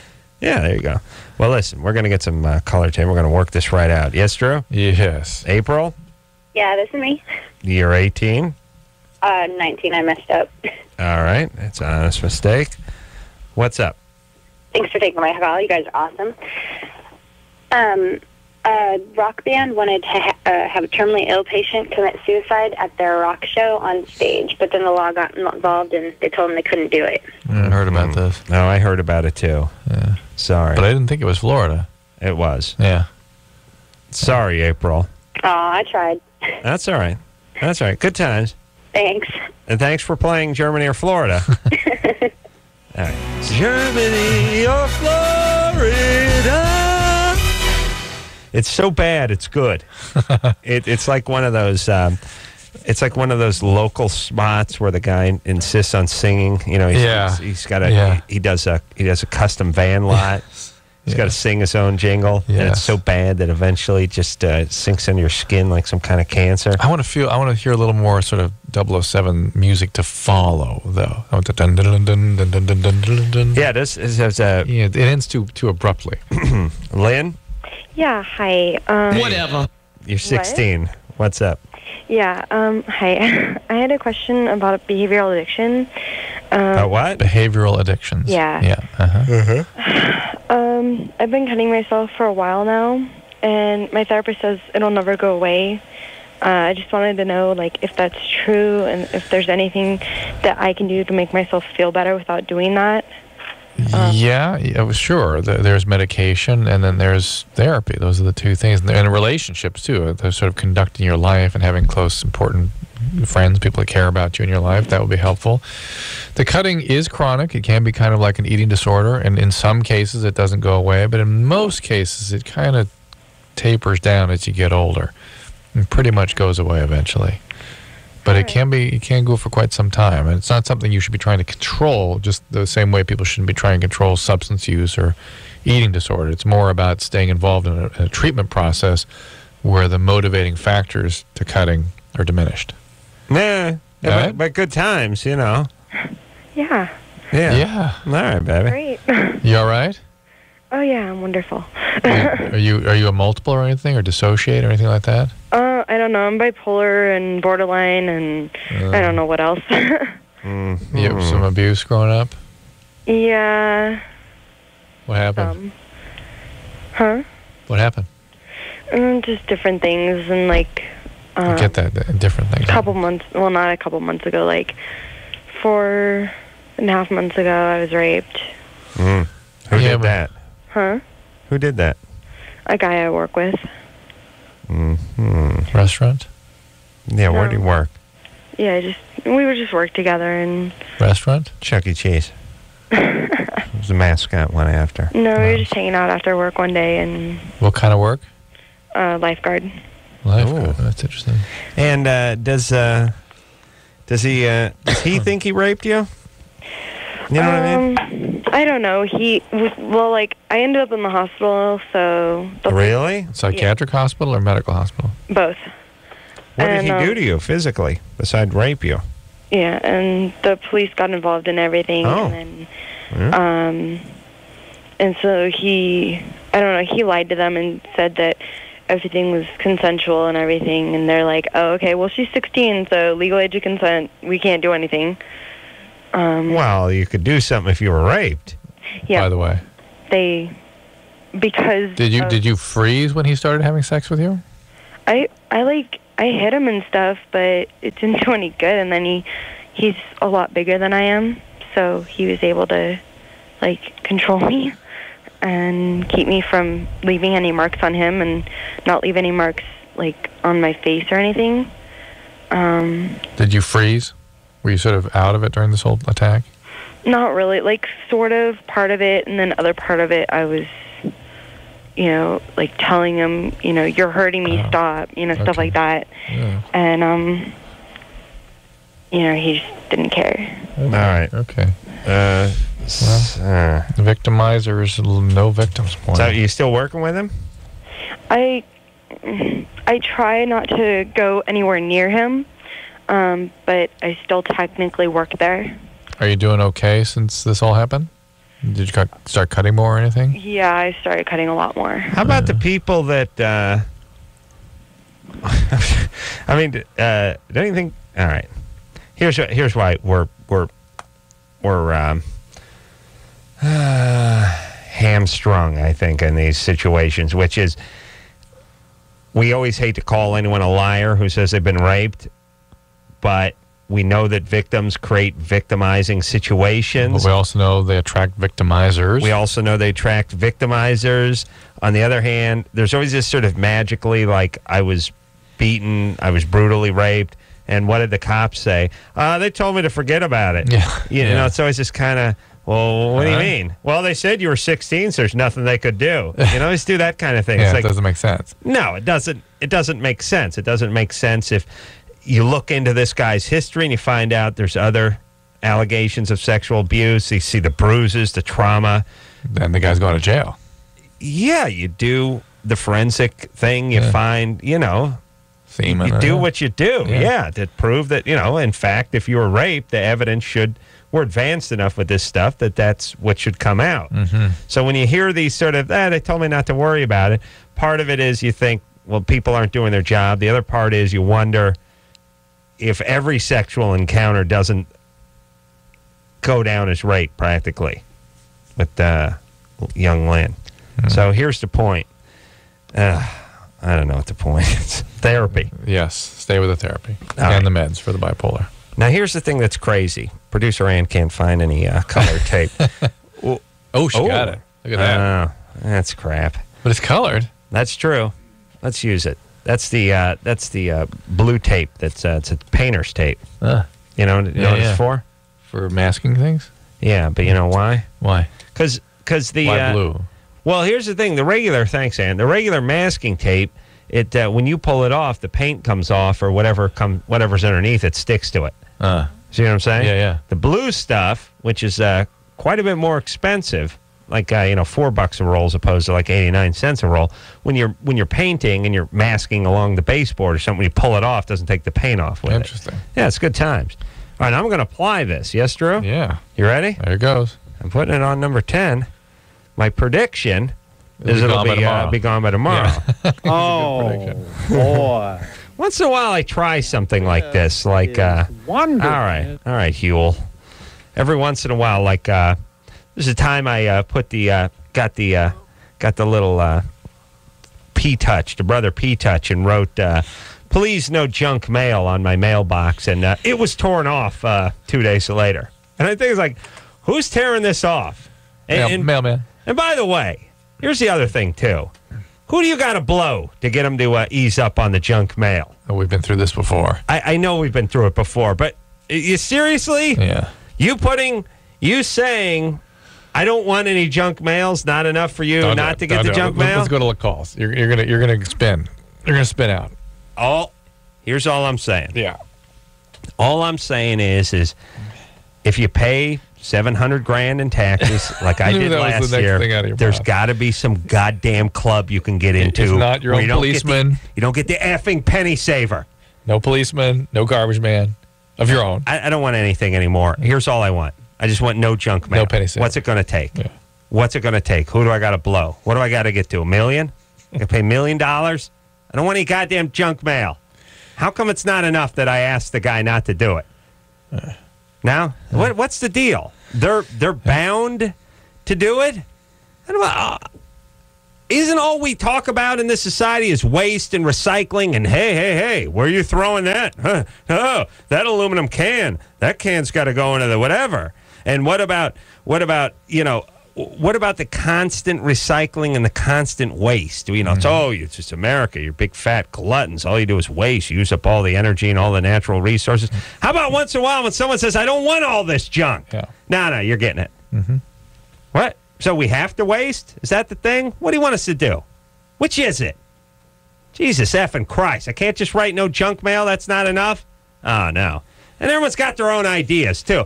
Yeah, there you go. Well, listen, we're going to get some color tape. We're going to work this right out. Yes, Drew? Yes. April? Yeah, this is me. You're 18? 19. I messed up. All right. That's an honest mistake. What's up? Thanks for taking my call. You guys are awesome. A rock band wanted to have a terminally ill patient commit suicide at their rock show on stage, but then the law got involved and they told them they couldn't do it. I heard about this. No, I heard about it too. Yeah. Sorry. But I didn't think it was Florida. It was. Yeah. Sorry, April. Oh, I tried. That's all right. That's all right. Good times. Thanks. And thanks for playing Germany or Florida. All right. Germany or Florida. It's so bad, it's good. It's like one of those. It's like one of those local spots where the guy insists on singing. You know, he's got a he does a custom van lot. He's got to sing his own jingle, and it's so bad that eventually it just sinks into your skin like some kind of cancer. I want to hear a little more sort of 007 music to follow, though. I want the dun dun dun dun dun dun dun dun dun. Yeah, this is it ends too abruptly. Lynn? Yeah, hi. Whatever. You're 16. What? What's up? Yeah, hi. I had a question about behavioral addiction. What? Behavioral addictions. Yeah. Yeah. I've been cutting myself for a while now, and my therapist says it'll never go away. I just wanted to know, if that's true, and if there's anything that I can do to make myself feel better without doing that. Sure. There's medication, and then there's therapy. Those are the two things. And relationships, too. They're sort of conducting your life and having close, important friends, people that care about you in your life. That would be helpful. The cutting is chronic. It can be kind of like an eating disorder, and in some cases it doesn't go away, but in most cases it kind of tapers down as you get older and pretty much goes away eventually. But it can go for quite some time. And it's not something you should be trying to control, just the same way people shouldn't be trying to control substance use or eating disorder. It's more about staying involved in a treatment process where the motivating factors to cutting are diminished. Nah, but good times, you know. Yeah. Yeah. All right, baby. Great. You all right? Oh, yeah, I'm wonderful. Are you a multiple or anything, or dissociate or anything like that? I don't know. I'm bipolar and borderline, and I don't know what else. You have some abuse growing up? Yeah. What happened? Huh? What happened? Just different things, and like... I get that, different things. Not a couple months ago, like 4.5 months ago, I was raped. Who did that? Huh? Who did that? A guy I work with. Restaurant? Yeah, where do you work? Yeah, we would just work together and... Restaurant? Chuck E. Cheese. It was the mascot one after. No, we were just hanging out after work one day and... What kind of work? Lifeguard. Lifeguard, that's interesting. And does he think he raped you? You know what I mean? I don't know. I ended up in the hospital, so... Really? Psychiatric hospital or medical hospital? Both. What did he do to you physically, besides rape you? Yeah, and the police got involved in everything. Oh. And then, and so he lied to them and said that everything was consensual and everything. And they're like, oh, okay, well, she's 16, so legal age of consent, we can't do anything. Well, you could do something if you were raped. Yeah. By the way. Did you freeze when he started having sex with you? I hit him and stuff, but it didn't do any good. And then he's a lot bigger than I am, so he was able to control me and keep me from leaving any marks on him and not leave any marks on my face or anything. Did you freeze? Were you sort of out of it during this whole attack? Not really. Sort of part of it, and then other part of it I was, telling him, you're hurting me, stop, stuff like that. Yeah. And, he just didn't care. All right. Okay. Victimizers, no victims point. So you still working with him? I try not to go anywhere near him, but I still technically work there. Are you doing okay since this all happened? Did you start cutting more or anything? Yeah, I started cutting a lot more. How about the people that... I mean, don't you think... All right. Here's why we're hamstrung, I think, in these situations, which is we always hate to call anyone a liar who says they've been raped, but we know that victims create victimizing situations. But we also know they attract victimizers. We also know they attract victimizers. On the other hand, there's always this sort of magically, I was beaten, I was brutally raped, and what did the cops say? They told me to forget about it. Yeah. You know, it's always this kind of, well, what do you mean? Well, they said you were 16, so there's nothing they could do. Always do that kind of thing. Yeah, it doesn't make sense. No, it doesn't. It doesn't make sense. It doesn't make sense if you look into this guy's history and you find out there's other allegations of sexual abuse. You see the bruises, the trauma. Then the guy's going to jail. Yeah, you do the forensic thing. You find, Semen, you do what you do. Yeah. To prove that, in fact, if you were raped, the evidence we're advanced enough with this stuff that's what should come out. Mm-hmm. So when you hear these sort of, they told me not to worry about it, part of it is you think, well, people aren't doing their job. The other part is you wonder if every sexual encounter doesn't go down as rape, practically, with young Lynn. Mm-hmm. So here's the point. I don't know what the point is. Therapy. Yes, stay with the therapy. All and the meds for the bipolar. Now, here's the thing that's crazy. Producer Ann can't find any colored tape. She got it. Look at that. That's crap. But it's colored. That's true. Let's use it. That's the blue tape. It's a painter's tape. You know what it's for? For masking things? Yeah, but you know why? Why? Because the... Why blue? Well, here's the thing. Thanks, Ann. The regular masking tape when you pull it off, the paint comes off, or whatever's underneath it sticks to it. See what I'm saying? Yeah. The blue stuff, which is quite a bit more expensive, like $4 a roll as opposed to like 89 cents a roll. When you're painting and you're masking along the baseboard or something, when you pull it off, it doesn't take the paint off with Interesting. it. Yeah, it's good times. All right, I'm going to apply this. Yes, Drew? Yeah. You ready? There it goes. I'm putting it on number 10. My prediction is it'll be gone by tomorrow. Yeah. Oh, boy. Once in a while, I try something like this. Like, wonderful. All right, Huel. Every once in a while, like, there's a time I got the little P-Touch, the brother P-Touch, and wrote, please no junk mail on my mailbox. And it was torn off 2 days later. And I think it's like, who's tearing this off? Mailman. And by the way, here's the other thing, too. Who do you got to blow to get them to ease up on the junk mail? Oh, we've been through this before. I know we've been through it before, but you seriously? Yeah. You saying, I don't want any junk mail's not enough for you not to get the junk mail? Let's go to the calls. You're gonna spin. You're gonna spin out. Here's all I'm saying. Yeah. All I'm saying is if you pay $700,000 in taxes, like I did last year, there's got to be some goddamn club you can get into. It's not your own policeman. You don't get the effing penny saver. No policeman, no garbage man of your own. I don't want anything anymore. Here's all I want. I just want no junk mail. No penny saver. What's it going to take? Yeah. What's it going to take? Who do I got to blow? What do I got to get to? $1 million? I got to pay $1 million? I don't want any goddamn junk mail. How come it's not enough that I asked the guy not to do it? Now, what's the deal? They're bound to do it? Isn't all we talk about in this society is waste and recycling and hey, where are you throwing that? Huh? Oh, that aluminum can. That can's got to go into the whatever. And what about the constant recycling and the constant waste? It's just America. You're big fat gluttons. All you do is waste. You use up all the energy and all the natural resources. How about once in a while when someone says, I don't want all this junk? Yeah. No, you're getting it. Mm-hmm. What? So we have to waste? Is that the thing? What do you want us to do? Which is it? Jesus effing Christ. I can't just write no junk mail? That's not enough? Oh, no. And everyone's got their own ideas, too.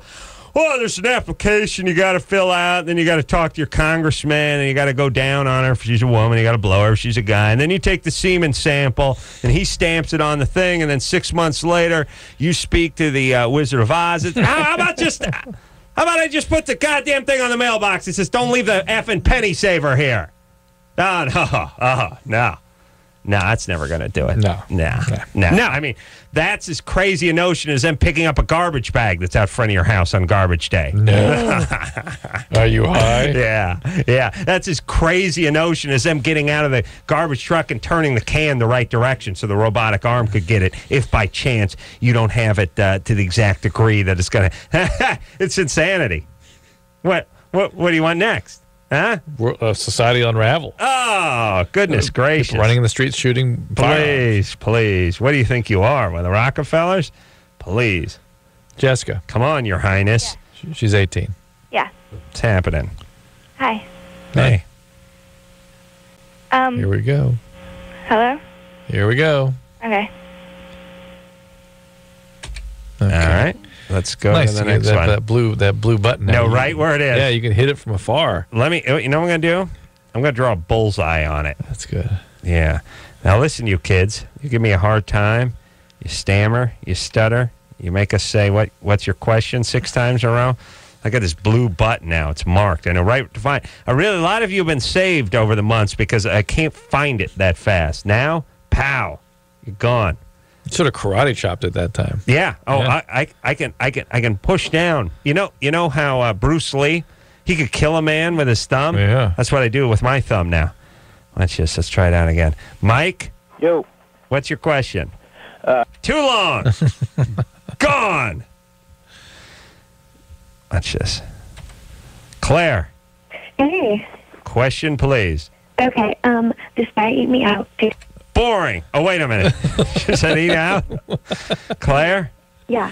Oh, there's an application you got to fill out. Then you got to talk to your congressman, and you got to go down on her if she's a woman. You got to blow her if she's a guy. And then you take the semen sample, and he stamps it on the thing. And then 6 months later, you speak to the Wizard of Oz. How about I just put the goddamn thing on the mailbox? It says, don't leave the effing penny saver here. No, that's never going to do it. No. I mean, that's as crazy a notion as them picking up a garbage bag that's out front of your house on garbage day. No. Are you high? Yeah. That's as crazy a notion as them getting out of the garbage truck and turning the can the right direction so the robotic arm could get it if by chance you don't have it to the exact degree that it's going to. It's insanity. What do you want next? Huh? Society unravel. Oh, goodness gracious. People running in the streets shooting firearms. Please. What do you think you are? One of the Rockefellers? Please. Jessica. Come on, Your Highness. Yeah. She's 18. Yeah. What's happening? Hi. Hey. Here we go. Hello? Here we go. Okay. All right. Let's go nice to the next one. That blue button. No, right where it is. Yeah, you can hit it from afar. You know what I'm going to do? I'm going to draw a bullseye on it. That's good. Yeah. Now listen, you kids. You give me a hard time. You stammer. You stutter. You make us say, what's your question 6 times in a row? I got this blue button now. It's marked. I know right to find. A lot of you have been saved over the months because I can't find it that fast. Now, pow, you're gone. Sort of karate chopped at that time. Yeah. Oh, yeah. I can push down. You know how Bruce Lee, he could kill a man with his thumb. Yeah. That's what I do with my thumb now. Let's try it out again. Mike. Yo. What's your question? Too long. Gone. Watch this. Claire. Hey. Question, please. Okay. This guy eat me out. Boring. Oh, wait a minute. She said eat out? Claire? Yeah.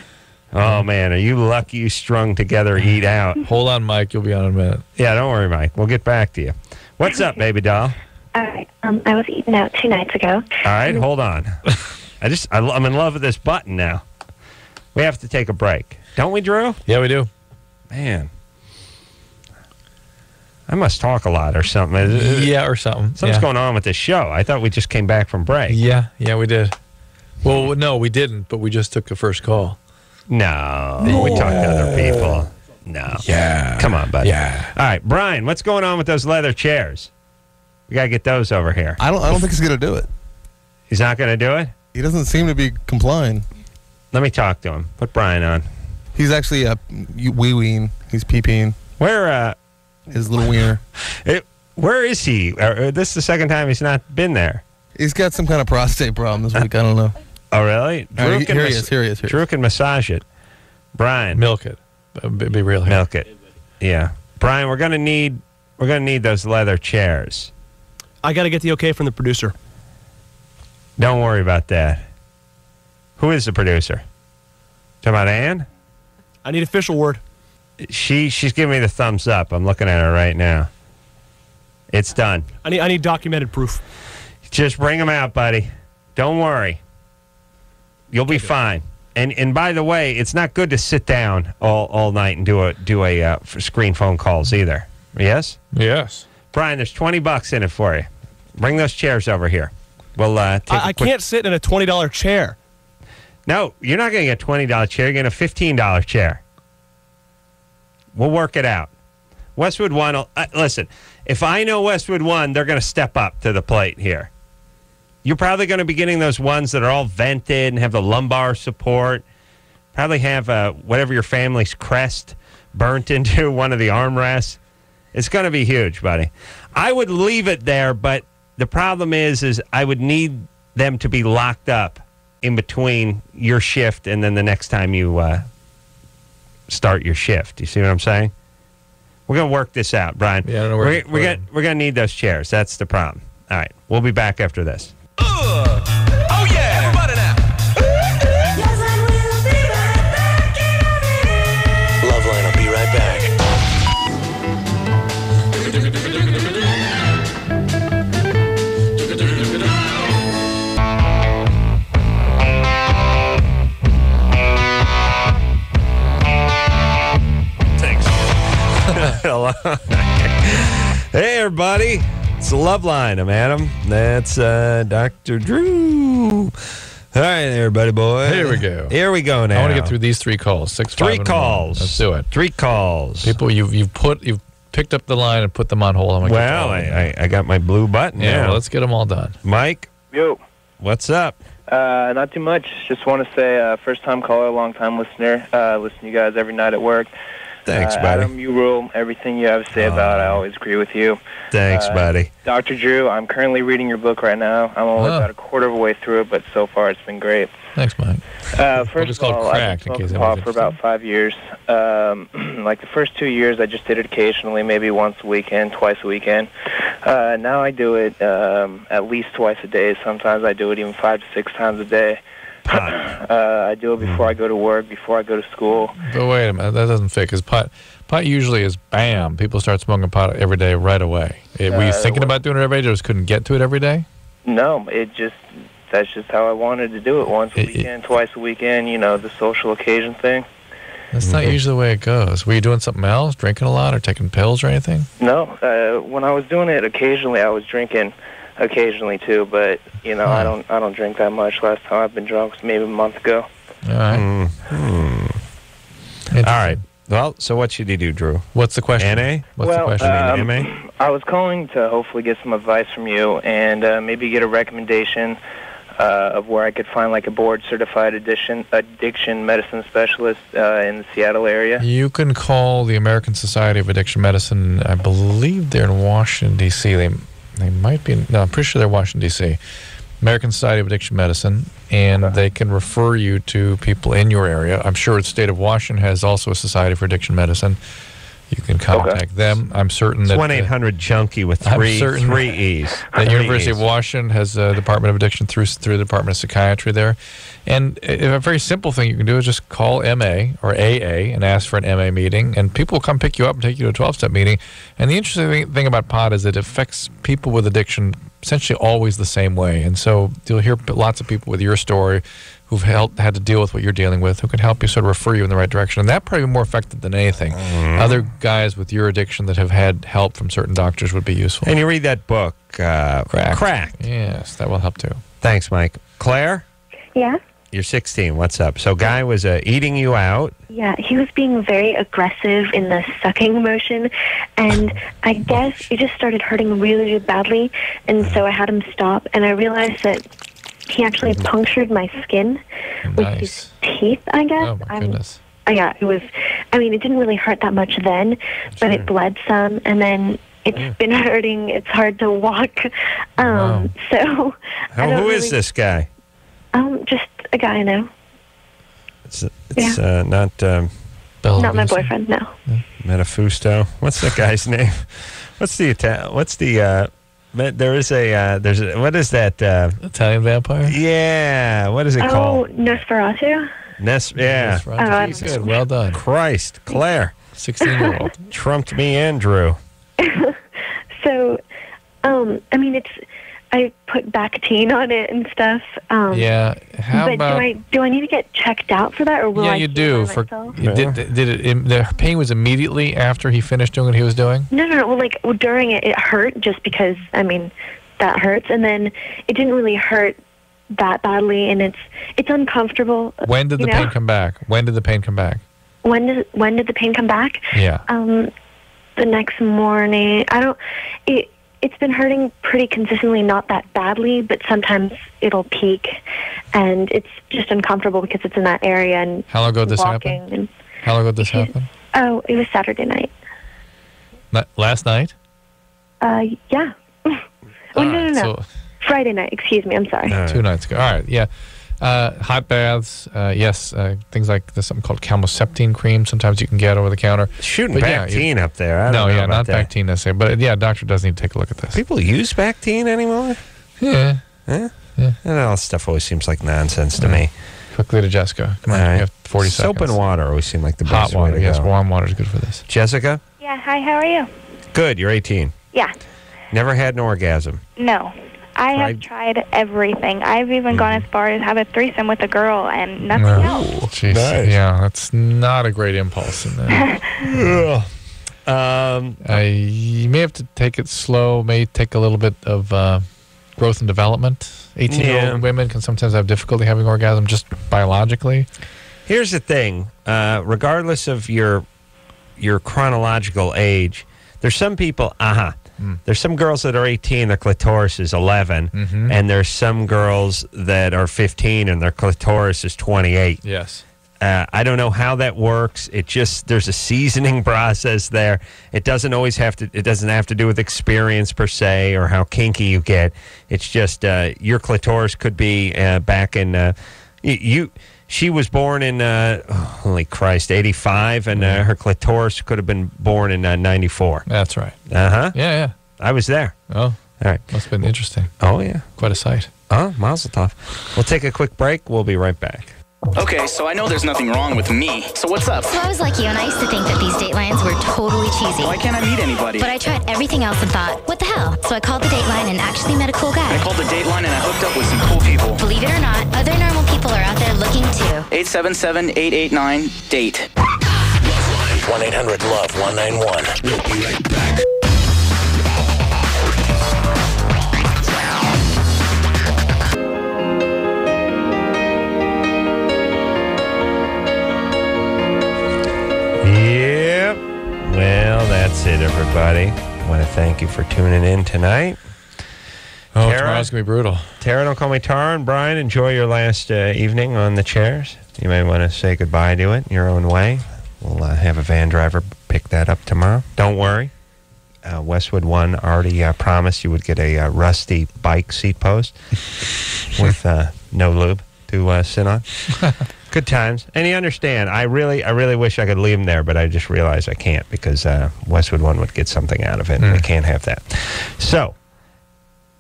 Oh, man. Are you lucky you strung together eat out? Hold on, Mike. You'll be on in a minute. Yeah, don't worry, Mike. We'll get back to you. What's up, baby doll? All right. I was eating out 2 nights ago. All right, hold on. I'm in love with this button now. We have to take a break. Don't we, Drew? Yeah, we do. Man. I must talk a lot or something. Yeah, or something. Something's going on with this show. I thought we just came back from break. Yeah, we did. Well, no, we didn't, but we just took the first call. No. We talked to other people. No. Yeah. Come on, buddy. Yeah. All right, Brian, what's going on with those leather chairs? We got to get those over here. I don't think he's going to do it. He's not going to do it? He doesn't seem to be complying. Let me talk to him. Put Brian on. He's actually wee-weeing. He's pee-peeing. Where, his little wiener. Where is he? This is the second time he's not been there. He's got some kind of prostate problem this week. I don't know. Oh, really? Here he is. Here he is. Drew can massage it. Brian. Milk it. Be real here. Milk it. Yeah. Brian, we're gonna need those leather chairs. I got to get the okay from the producer. Don't worry about that. Who is the producer? Talking about Ann? I need official word. She's giving me the thumbs up. I'm looking at her right now. It's done. I need documented proof. Just bring them out, buddy. Don't worry. You'll be fine. And by the way, it's not good to sit down all night and do a screen phone calls either. Yes? Yes. Brian, there's $20 in it for you. Bring those chairs over here. We'll take I can't sit in a $20 chair. No, you're not going to get a $20 chair. You're going to get a $15 chair. We'll work it out. Westwood One, listen, if I know Westwood One, they're going to step up to the plate here. You're probably going to be getting those ones that are all vented and have the lumbar support. Probably have whatever your family's crest burnt into one of the armrests. It's going to be huge, buddy. I would leave it there, but the problem is I would need them to be locked up in between your shift and then the next time you start your shift. You see what I'm saying? We're going to work this out, Brian. Yeah, I don't know we're going to need those chairs. That's the problem. All right. We'll be back after this. Oh yeah, everybody now. LoveLine will be right back. Thanks. Hello. Hey, everybody. It's the LoveLine. I'm Adam. That's Dr. Drew. All right, everybody, boy. Here we go. Here we go now. I want to get through these 3 calls. 6, 5, 3 and calls. 1. Let's do it. 3 calls. People, you've picked up the line and put them on hold. Well, I got my blue button. Yeah, well, let's get them all done. Mike? Yo. What's up? Not too much. Just want to say first-time caller, long-time listener. Listen to you guys every night at work. Thanks, buddy. Adam, you rule. Everything you have to say about it, I always agree with you. Thanks, buddy. Dr. Drew, I'm currently reading your book right now. I'm only about a quarter of a way through it, but so far it's been great. Thanks, Mike. First of all, I've been smoking pot for about 5 years. Like the first 2 years, I just did it occasionally, maybe once a weekend, twice a weekend. Now I do it at least twice a day. Sometimes I do it even 5 to 6 times a day. I do it before I go to work, before I go to school. But wait a minute, that doesn't fit, because pot usually is bam. People start smoking pot every day right away. Were you thinking about doing it every day, or just couldn't get to it every day? No, that's just how I wanted to do it. Once a weekend, twice a weekend, the social occasion thing. That's not usually the way it goes. Were you doing something else, drinking a lot or taking pills or anything? No, when I was doing it occasionally, I was drinking occasionally too, but I don't drink that much. Last time I've been drunk was maybe a month ago. All right. All right. Well, so what should you do, Drew? What's the question? NA? What's the question? MA? I was calling to hopefully get some advice from you and maybe get a recommendation of where I could find like a board-certified addiction medicine specialist in the Seattle area. You can call the American Society of Addiction Medicine. I believe they're in Washington, D.C. They might be. No, I'm pretty sure they're Washington, D.C. American Society of Addiction Medicine, and they can refer you to people in your area. I'm sure the state of Washington has also a Society for Addiction Medicine. You can contact them. I'm certain It's that 1-800-JUNKIE with I'm three certain E's. The University of Washington has a Department of Addiction through the Department of Psychiatry there. And a very simple thing you can do is just call MA or AA and ask for an MA meeting, and people will come pick you up and take you to a 12-step meeting. And the interesting thing about pot is it affects people with addiction essentially always the same way. And so you'll hear lots of people with your story who've had to deal with what you're dealing with, who can help you sort of refer you in the right direction. And that probably more effective than anything. Other guys with your addiction that have had help from certain doctors would be useful. And you read that book, Cracked. Yes, that will help too. Thanks, Mike. Claire, Yeah? you're 16. What's up? So guy was eating you out. Yeah, he was being very aggressive in the sucking motion, and I guess it just started hurting really, really badly, and so I had him stop, and I realized that he actually punctured my skin with his teeth, I guess. Oh, my goodness. Yeah, it was, I mean, it didn't really hurt that much then, but it bled some, and then it's been hurting. It's hard to walk. So, Who is this guy? Just a guy I know. It's not... Not my boyfriend, no. Metafusto. What's that guy's name? There is a what is that? Italian vampire? Yeah. What is it called? Oh, Nosferatu? Yeah. Nosferatu. Jesus. Good. Well done. Christ. Claire. 16-year-old. Trumped me and Drew. So, I mean, I put Bactine on it and stuff. Yeah. How but about... do I need to get checked out for that, or will I? Yeah, you do. Did the pain was immediately after he finished doing what he was doing? No. Well, during it hurt just because, I mean, that hurts, and then it didn't really hurt that badly, and it's uncomfortable. When did the pain come back? When did the pain come back? When did the pain come back? Yeah. The next morning. It's been hurting pretty consistently, not that badly, but sometimes it'll peak, and it's just uncomfortable because it's in that area. And how long ago did this happen? How long ago did this happen? Oh, it was Saturday night. Last night? Yeah. No. So, Friday night, excuse me, I'm sorry. 2 nights ago. All right, yeah. Hot baths, yes. Things like there's something called calmoseptine cream. Sometimes you can get over the counter. Shooting Bactine up there. I no, don't know yeah, about not that. Bactine necessarily. But yeah, doctor does need to take a look at this. People use Bactine anymore? Yeah. Yeah. And all that stuff always seems like nonsense to me. Quickly to Jessica. Come on, All right. you have 40 seconds. Soap and water always seem like the Hot best water, way to yes. go. Warm water is good for this. Jessica? Yeah, hi, how are you? Good. You're 18. Yeah. Never had an orgasm. No. I have tried everything. I've even gone as far as have a threesome with a girl and nothing else. Jeez. Nice. Yeah, that's not a great impulse in there. You may have to take it slow, may take a little bit of growth and development. 18-year-old women can sometimes have difficulty having orgasm just biologically. Here's the thing. Regardless of your chronological age, there's some people, there's some girls that are 18, their clitoris is 11, and there's some girls that are 15 and their clitoris is 28. Yes. I don't know how that works. There's a seasoning process there. It doesn't have to do with experience per se or how kinky you get. It's just your clitoris could be back in she was born in holy Christ, 85, and her clitoris could have been born in 94. That's right. Yeah. I was there. Oh, all right. Must have been interesting. Oh yeah, quite a sight. Mazel tov. We'll take a quick break. We'll be right back. Okay, so I know there's nothing wrong with me. So what's up? So I was like you, and I used to think that these Datelines were totally cheesy. Why can't I meet anybody? But I tried everything else and thought, what the hell? So I called the Dateline and actually met a cool guy. I called the Dateline and I hooked up with some cool people. Believe it or not, other normal people are out there looking too. 877-889-DATE. 1-800-LOVE-191. We'll be right back. Yep. Well, that's it, everybody. I want to thank you for tuning in tonight. Oh, Tara, tomorrow's going to be brutal. Tara, don't call me Tara. And Brian, enjoy your last evening on the chairs. You may want to say goodbye to it in your own way. We'll have a van driver pick that up tomorrow. Don't worry. Westwood One already promised you would get a rusty bike seat post with no lube to sit on. Good times. And you understand, I really wish I could leave them there, but I just realized I can't because Westwood One would get something out of it, and I can't have that. So,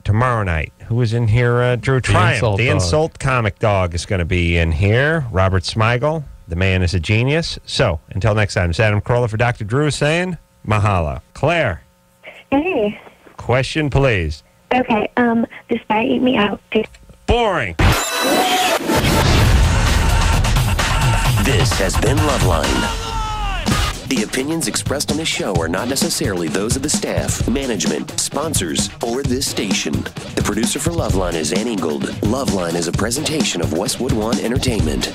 tomorrow night, who is in here? Drew Triumph. The Insult Comic Dog is going to be in here. Robert Smigel. The man is a genius. So, until next time, it's Adam Carolla for Dr. Drew saying mahalo. Claire. Hey. Question, please. Okay, this guy ate me out. Boring. This has been LoveLine. The opinions expressed on this show are not necessarily those of the staff, management, sponsors, or this station. The producer for LoveLine is Ann Ingold. LoveLine is a presentation of Westwood One Entertainment.